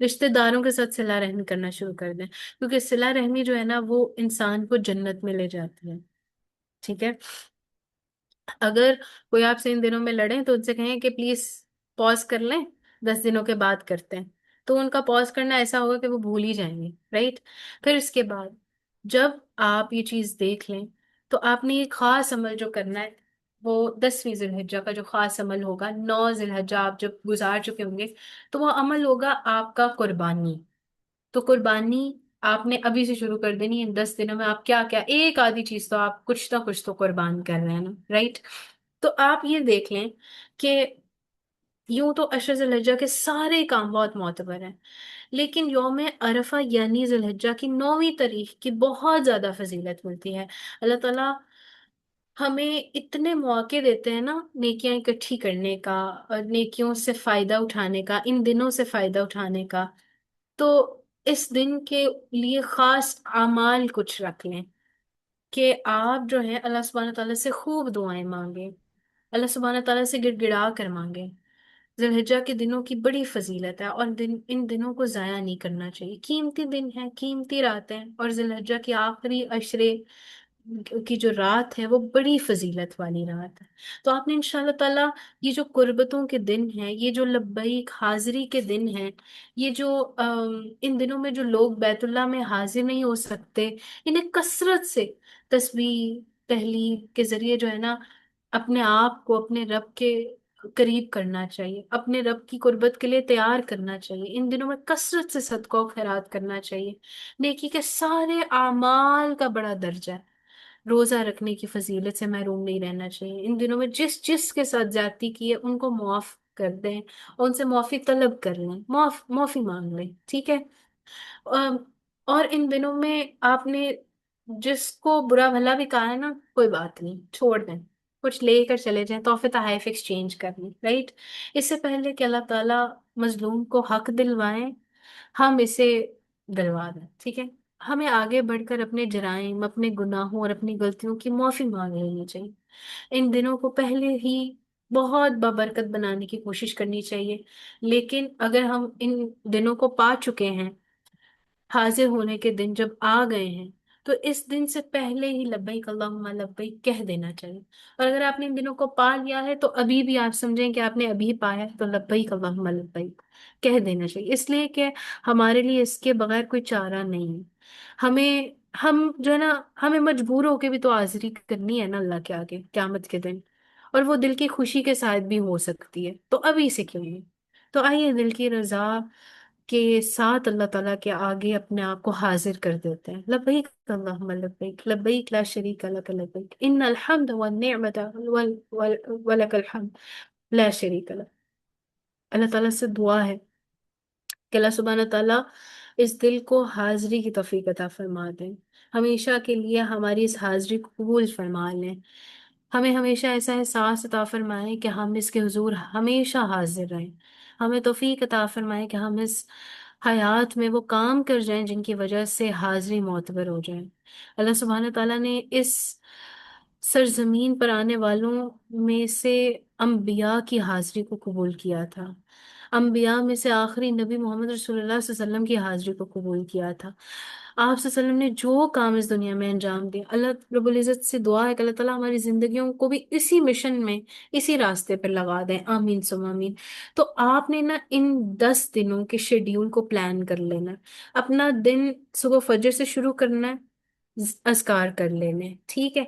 رشتہ داروں کے ساتھ صلہ رحمی کرنا شروع کر دیں، کیونکہ صلہ رحمی جو ہے نا وہ انسان کو جنت میں لے جاتی ہے، ٹھیک ہے؟ اگر کوئی آپ سے ان دنوں میں لڑے تو ان سے کہیں کہ پلیز پوز کر لیں، 10 دنوں کے بعد کرتے ہیں، تو ان کا پوز کرنا ایسا ہوگا کہ وہ بھول ہی جائیں گے، رائٹ؟ پھر اس کے بعد جب آپ یہ چیز دیکھ لیں تو آپ نے یہ خاص عمل جو کرنا ہے وہ 10ویں ذی الحجہ کا جو خاص عمل ہوگا، 9 ذی الحجہ آپ جب گزار چکے ہوں گے تو وہ عمل ہوگا آپ کا قربانی۔ تو قربانی آپ نے ابھی سے شروع کر دینی ہے، ان 10 دنوں میں آپ کیا کیا ایک آدھی چیز تو آپ کچھ نہ کچھ تو قربان کر رہے ہیں نا، رائٹ؟ تو آپ یہ دیکھ لیں کہ یوں تو عشر ذی الحجہ کے سارے کام بہت معتبر ہیں، لیکن یوم عرفہ یعنی ذی الحجہ کی 9ویں تاریخ کی بہت زیادہ فضیلت ملتی ہے۔ اللہ تعالیٰ ہمیں اتنے مواقع دیتے ہیں نا نیکیاں اکٹھی کرنے کا، اور نیکیوں سے فائدہ اٹھانے کا، ان دنوں سے فائدہ اٹھانے کا، تو اس دن کے لیے خاص اعمال کچھ رکھ لیں کہ آپ جو ہے اللہ سبحانہ تعالیٰ سے خوب دعائیں مانگیں، اللہ سبحانہ تعالیٰ سے گڑ گڑا کر مانگیں۔ ذی الحجہ کے دنوں کی بڑی فضیلت ہے، اور ان دنوں کو ضائع نہیں کرنا چاہیے، قیمتی دن ہیں، قیمتی راتیں ہیں، اور ذی الحجہ کی آخری عشرے کی جو رات ہے وہ بڑی فضیلت والی رات ہے۔ تو آپ نے انشاءاللہ تعالیٰ یہ جو قربتوں کے دن ہیں، یہ جو لبیک حاضری کے دن ہیں، یہ جو ان دنوں میں جو لوگ بیت اللہ میں حاضر نہیں ہو سکتے، انہیں کثرت سے تسبیح تحلیل کے ذریعے جو ہے نا اپنے آپ کو اپنے رب کے قریب کرنا چاہیے، اپنے رب کی قربت کے لیے تیار کرنا چاہیے، ان دنوں میں کثرت سے صدقہ و خیرات کرنا چاہیے، نیکی کے سارے اعمال کا بڑا درجہ ہے، روزہ رکھنے کی فضیلت سے محروم نہیں رہنا چاہیے۔ ان دنوں میں جس جس کے ساتھ زیادتی کی ہے ان کو معاف کر دیں، اور ان سے معافی طلب کر لیں، معافی مانگ لیں، ٹھیک ہے؟ آم، اور ان دنوں میں آپ نے جس کو برا بھلا بھی کہا ہے نا، کوئی بات نہیں، چھوڑ دیں، کچھ لے کر چلے جائیں، تحفے تحائف ایکسچینج کر لیں، رائٹ؟ اس سے پہلے کہ اللہ تعالیٰ مظلوم کو حق دلوائیں، ہم اسے دلوا دیں، ٹھیک ہے؟ ہمیں آگے بڑھ کر اپنے جرائم، اپنے گناہوں اور اپنی غلطیوں کی معافی مانگ لینی چاہیے۔ ان دنوں کو پہلے ہی بہت بابرکت بنانے کی کوشش کرنی چاہیے، لیکن اگر ہم ان دنوں کو پا چکے ہیں، حاضر ہونے کے دن جب آ گئے ہیں، تو اس دن سے پہلے ہی لبیک اللہم لبیک کہہ دینا چاہیے۔ اور اگر آپ نے ان دنوں کو پا لیا ہے تو ابھی بھی آپ سمجھیں کہ آپ نے ابھی پایا ہے، تو لبیک اللہم لبیک کہہ دینا چاہیے، اس لیے کہ ہمارے لیے اس کے بغیر کوئی چارہ نہیں ہے۔ ہمیں ہم جو ہے نا ہمیں مجبور ہو کے بھی تو حاضری کرنی ہے نا اللہ کے آگے قیامت کے دن، اور وہ دل کی خوشی کے ساتھ بھی ہو سکتی ہے، تو ابھی سے کیوں نہیں؟ تو آئیے دل کی رضا کے ساتھ اللہ تعالیٰ کے آگے اپنے آپ کو حاضر کر دیتے ہیں۔ لبیک اللہم لبیک لبیک لا شریک لک لبیک ان الحمد والنعمت ولک الحمد لا شریک لک۔ اللہ تعالیٰ سے دعا ہے کہ اللہ سبحانہ تعالیٰ اس دل کو حاضری کی توفیق عطا فرما دیں، ہمیشہ کے لیے ہماری اس حاضری کو قبول فرما لیں، ہمیں ہمیشہ ایسا احساس عطا فرمائے کہ ہم اس کے حضور ہمیشہ حاضر رہیں، ہمیں توفیق عطا فرمائے کہ ہم اس حیات میں وہ کام کر جائیں جن کی وجہ سے حاضری معتبر ہو جائے۔ اللہ سبحانہ تعالیٰ نے اس سرزمین پر آنے والوں میں سے انبیاء کی حاضری کو قبول کیا تھا۔ انبیاء میں سے آخری نبی محمد رسول اللہ صلی اللہ علیہ وسلم کی حاضری کو قبول کیا تھا۔ آپ صلی اللہ علیہ وسلم نے جو کام اس دنیا میں انجام دیا، اللہ رب العزت سے دعا ہے کہ اللہ تعالیٰ ہماری زندگیوں کو بھی اسی مشن میں، اسی راستے پر لگا دیں، آمین ثم آمین۔ تو آپ نے نا ان 10 دنوں کے شیڈیول کو پلان کر لینا ہے۔ اپنا دن صبح فجر سے شروع کرنا ہے، اذکار کر لینے، ٹھیک ہے؟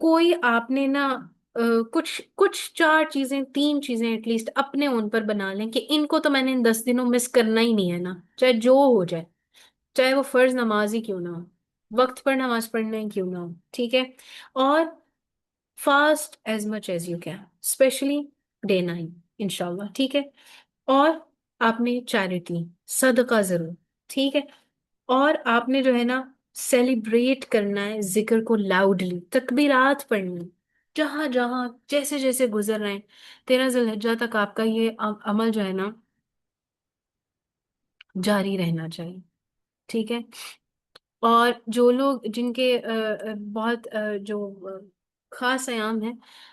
کوئی آپ نے نا کچھ کچھ 4 چیزیں، 3 چیزیں ایٹ لیسٹ اپنے ان پر بنا لیں کہ ان کو تو میں نے ان 10 دنوں مس کرنا ہی نہیں ہے نا، چاہے جو ہو جائے، چاہے وہ فرض نماز ہی کیوں نہ ہو، وقت پر نماز پڑھنا ہی کیوں نہ ہو، ٹھیک ہے؟ اور fast as much as you can, especially day 9، انشاءاللہ، ٹھیک ہے؟ اور آپ نے چیریٹی، صدقہ ضرور، ٹھیک ہے؟ اور آپ نے جو ہے نا سیلیبریٹ کرنا ہے ذکر کو لاؤڈلی، تکبیرات پڑھنی جہاں جہاں جیسے جیسے گزر رہے ہیں۔ 13 ذی الحجہ تک آپ کا یہ عمل جو ہے نا جاری رہنا چاہیے، ٹھیک ہے؟ اور جو لوگ جن کے بہت جو خاص ایام ہیں،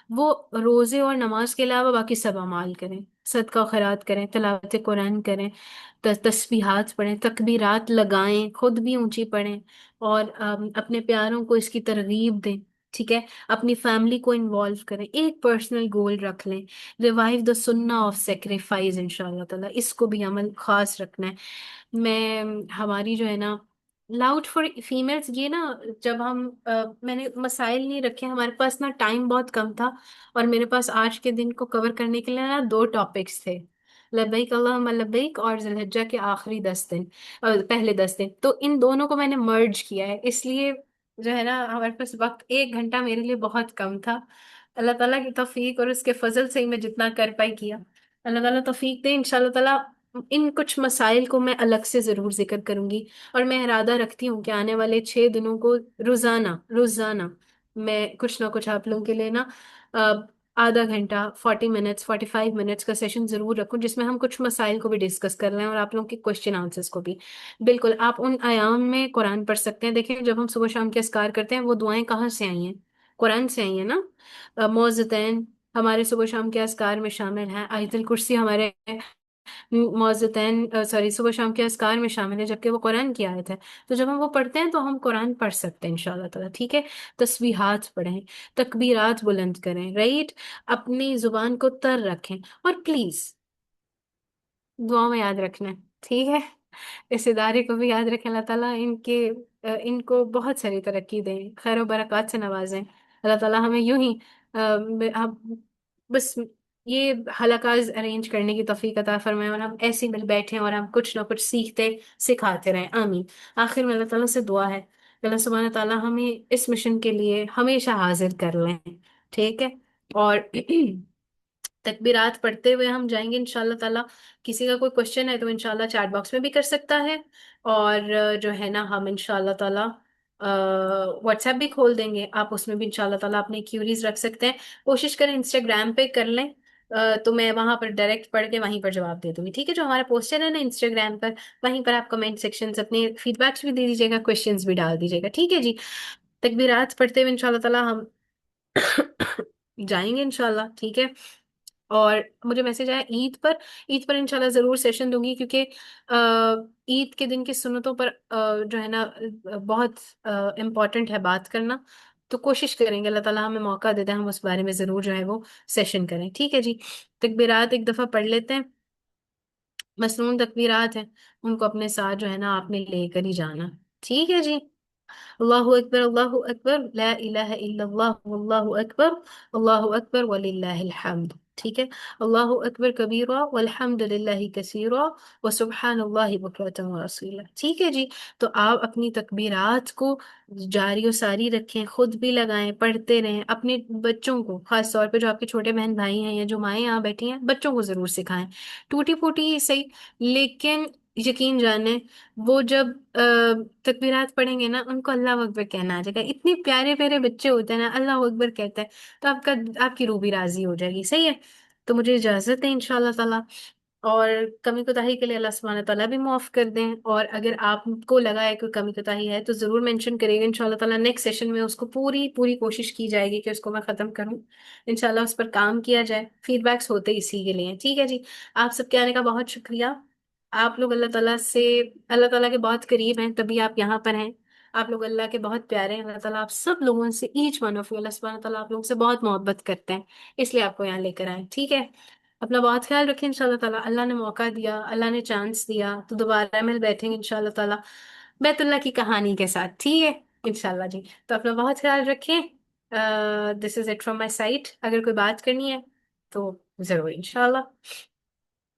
وہ روزے اور نماز کے علاوہ باقی سب اعمال کریں، صدقہ خیرات کریں، تلاوت قرآن کریں، تسبیحات پڑھیں، تکبیرات لگائیں، خود بھی اونچی پڑھیں، اور اپنے پیاروں کو اس کی ترغیب دیں، ٹھیک ہے؟ اپنی فیملی کو انوالو کریں، ایک پرسنل گول رکھ لیں، ریوائو دا سنہ آف سیکریفائز، ان شاء اللہ تعالیٰ اس کو بھی عمل خاص رکھنا ہے۔ میں ہماری جو ہے نا لاؤڈ فار فیمیلز، یہ نا جب ہم میں نے مسائل نہیں رکھے، ہمارے پاس نا ٹائم بہت کم تھا، اور میرے پاس آج کے دن کو کور کرنے کے لیے نا 2 ٹاپکس تھے، لبیک اللہم لبیک اور ذی الحجہ کے آخری 10 دن، پہلے 10 دن، تو ان دونوں کو میں نے مرج کیا ہے، اس لیے جو ہے نا ہمارے پاس وقت 1 گھنٹہ میرے لیے بہت کم تھا۔ اللہ تعالیٰ کی توفیق اور اس کے فضل سے ہی میں جتنا کر پائی کیا۔ اللہ تعالیٰ توفیق دے، انشاءاللہ تعالیٰ ان کچھ مسائل کو میں الگ سے ضرور ذکر کروں گی، اور میں ارادہ رکھتی ہوں کہ آنے والے 6 دنوں کو روزانہ روزانہ میں کچھ نہ کچھ آپ لوگوں کے لیے نا آدھا گھنٹہ، 40 منٹس، 45 منٹس کا سیشن ضرور رکھوں، جس میں ہم کچھ مسائل کو بھی ڈسکس کر رہے ہیں اور آپ لوگوں کے کوشچن آنسرس کو بھی۔ بالکل آپ ان ایام میں قرآن پڑھ سکتے ہیں۔ دیکھیں جب ہم صبح شام کے اذکار کرتے ہیں، وہ دعائیں کہاں سے آئی ہیں؟ قرآن سے آئی ہیں نا۔ معوذتین ہمارے صبح شام کے اذکار میں شامل ہیں، آیت الکرسی ہمارے معوذتین سوری صبح شام کے اذکار میں شامل ہے، جبکہ وہ قرآن کی آیت ہے۔ تو جب ہم وہ پڑھتے ہیں تو ہم قرآن پڑھ سکتے ہیں انشاءاللہ تعالیٰ، ٹھیک ہے؟ تسبیحات پڑھیں، تکبیرات بلند کریں، رائٹ؟ اپنی زبان کو تر رکھیں، اور پلیز دعا میں یاد رکھنا ہے، ٹھیک ہے؟ اس ادارے کو بھی یاد رکھیں، اللہ تعالیٰ ان کو بہت ساری ترقی دیں، خیر و برکات سے نوازیں، اللہ تعالیٰ ہمیں یوں ہی بس یہ حلقات ارینج کرنے کی توفیق عطا فرمائے، اور ہم ایسے ہی مل بیٹھیں اور ہم کچھ نہ کچھ سیکھتے سکھاتے رہیں، آمین۔ آخر میں اللہ تعالیٰ سے دعا ہے کہ اللہ سبحانہ تعالیٰ ہمیں اس مشن کے لیے ہمیشہ حاضر کر لیں، ٹھیک ہے؟ اور تکبیرات پڑھتے ہوئے ہم جائیں گے انشاءاللہ تعالیٰ۔ کسی کا کوئی کوشچن ہے تو انشاءاللہ چیٹ باکس میں بھی کر سکتا ہے، اور جو ہے نا ہم انشاءاللہ تعالیٰ واٹس ایپ بھی کھول دیں گے، آپ اس میں بھی انشاءاللہ تعالیٰ اپنے کیوریز رکھ سکتے ہیں۔ کوشش کریں انسٹاگرام پہ کر لیں، تو میں وہاں پر ڈائریکٹ پڑھ کے وہیں پر جواب دے دوں گی، ٹھیک ہے؟ جو ہمارا پوسٹر ہے نا انسٹاگرام پر، وہیں پر آپ کمنٹ سیکشن سے اپنے فیڈ بیکس بھی دے دیجیے گا، کوشچنس بھی ڈال دیجیے گا، ٹھیک ہے جی؟ تکبیرات پڑھتے ہوئے انشاءاللہ تعالیٰ ہم جائیں گے انشاءاللہ، ٹھیک ہے؟ اور مجھے میسج آیا عید پر انشاءاللہ ضرور سیشن دوں گی، کیونکہ عید کے دن کی سنتوں پر جو ہے نا بہت امپورٹنٹ ہے بات کرنا، تو کوشش کریں گے اللہ تعالیٰ ہمیں موقع دیتے ہیں، ہم اس بارے میں ضرور جو ہے وہ سیشن کریں، ٹھیک ہے جی؟ تکبیرات ایک دفعہ پڑھ لیتے ہیں، مسنون تکبیرات ہیں، ان کو اپنے ساتھ جو ہے نا آپ نے لے کر ہی جانا، ٹھیک ہے جی؟ اللہ اکبر، اللہ اکبر، لا الہ الا اللہ، واللہ اکبر، اللہ اکبر وللہ الحمد، ٹھیک ہے؟ اللہ اکبر کبیرہ والحمد للہ کثیرہ وسبحان اللہ بکرۃ واصیلا، ٹھیک ہے جی؟ تو آپ اپنی تکبیرات کو جاری و ساری رکھیں، خود بھی لگائیں، پڑھتے رہیں، اپنے بچوں کو خاص طور پہ جو آپ کے چھوٹے بہن بھائی ہیں یا جو مائیں یہاں بیٹھی ہیں، بچوں کو ضرور سکھائیں، ٹوٹی پھوٹی ہی صحیح، لیکن یقین جانیں وہ جب تکبیرات پڑھیں گے نا، ان کو اللہ اکبر کہنا آ جائے گا، اتنے پیارے پیارے بچے ہوتے ہیں نا، اللہ اکبر کہتے ہیں، تو آپ کی روح بھی راضی ہو جائے گی، صحیح ہے؟ تو مجھے اجازت ہے انشاءاللہ تعالیٰ، اور کمی کوتاہی کے لیے اللہ سبحانہ تعالیٰ بھی معاف کر دیں، اور اگر آپ کو لگا ہے کوئی کمی کوتاہی ہے تو ضرور مینشن کرے گا، انشاءاللہ تعالیٰ نیکسٹ سیشن میں اس کو پوری پوری کوشش کی جائے گی کہ اس کو میں ختم کروں، انشاءاللہ اس پر کام کیا جائے، فیڈ بیکس ہوتے ہی اسی کے لیے ہیں۔ ٹھیک ہے جی، آپ سب کے آنے کا بہت شکریہ، آپ لوگ اللہ تعالیٰ سے، اللہ تعالیٰ کے بہت قریب ہیں تبھی آپ یہاں پر ہیں، آپ لوگ اللہ کے بہت پیارے ہیں، اللہ تعالیٰ آپ سب لوگوں سے، ایچ ون آف یو، اللہ سبحانہ تعالیٰ آپ لوگوں سے بہت محبت کرتے ہیں، اس لیے آپ کو یہاں لے کر آئے۔ ٹھیک ہے، اپنا بہت خیال رکھیں، انشاءاللہ تعالیٰ اللہ نے موقع دیا، اللہ نے چانس دیا تو دوبارہ مل بیٹھیں گے انشاءاللہ تعالیٰ بیت اللہ کی کہانی کے ساتھ۔ ٹھیک ہے انشاءاللہ جی، تو اپنا بہت خیال رکھیں، this is it from my side, اگر کوئی بات کرنی ہے تو ضرور انشاءاللہ۔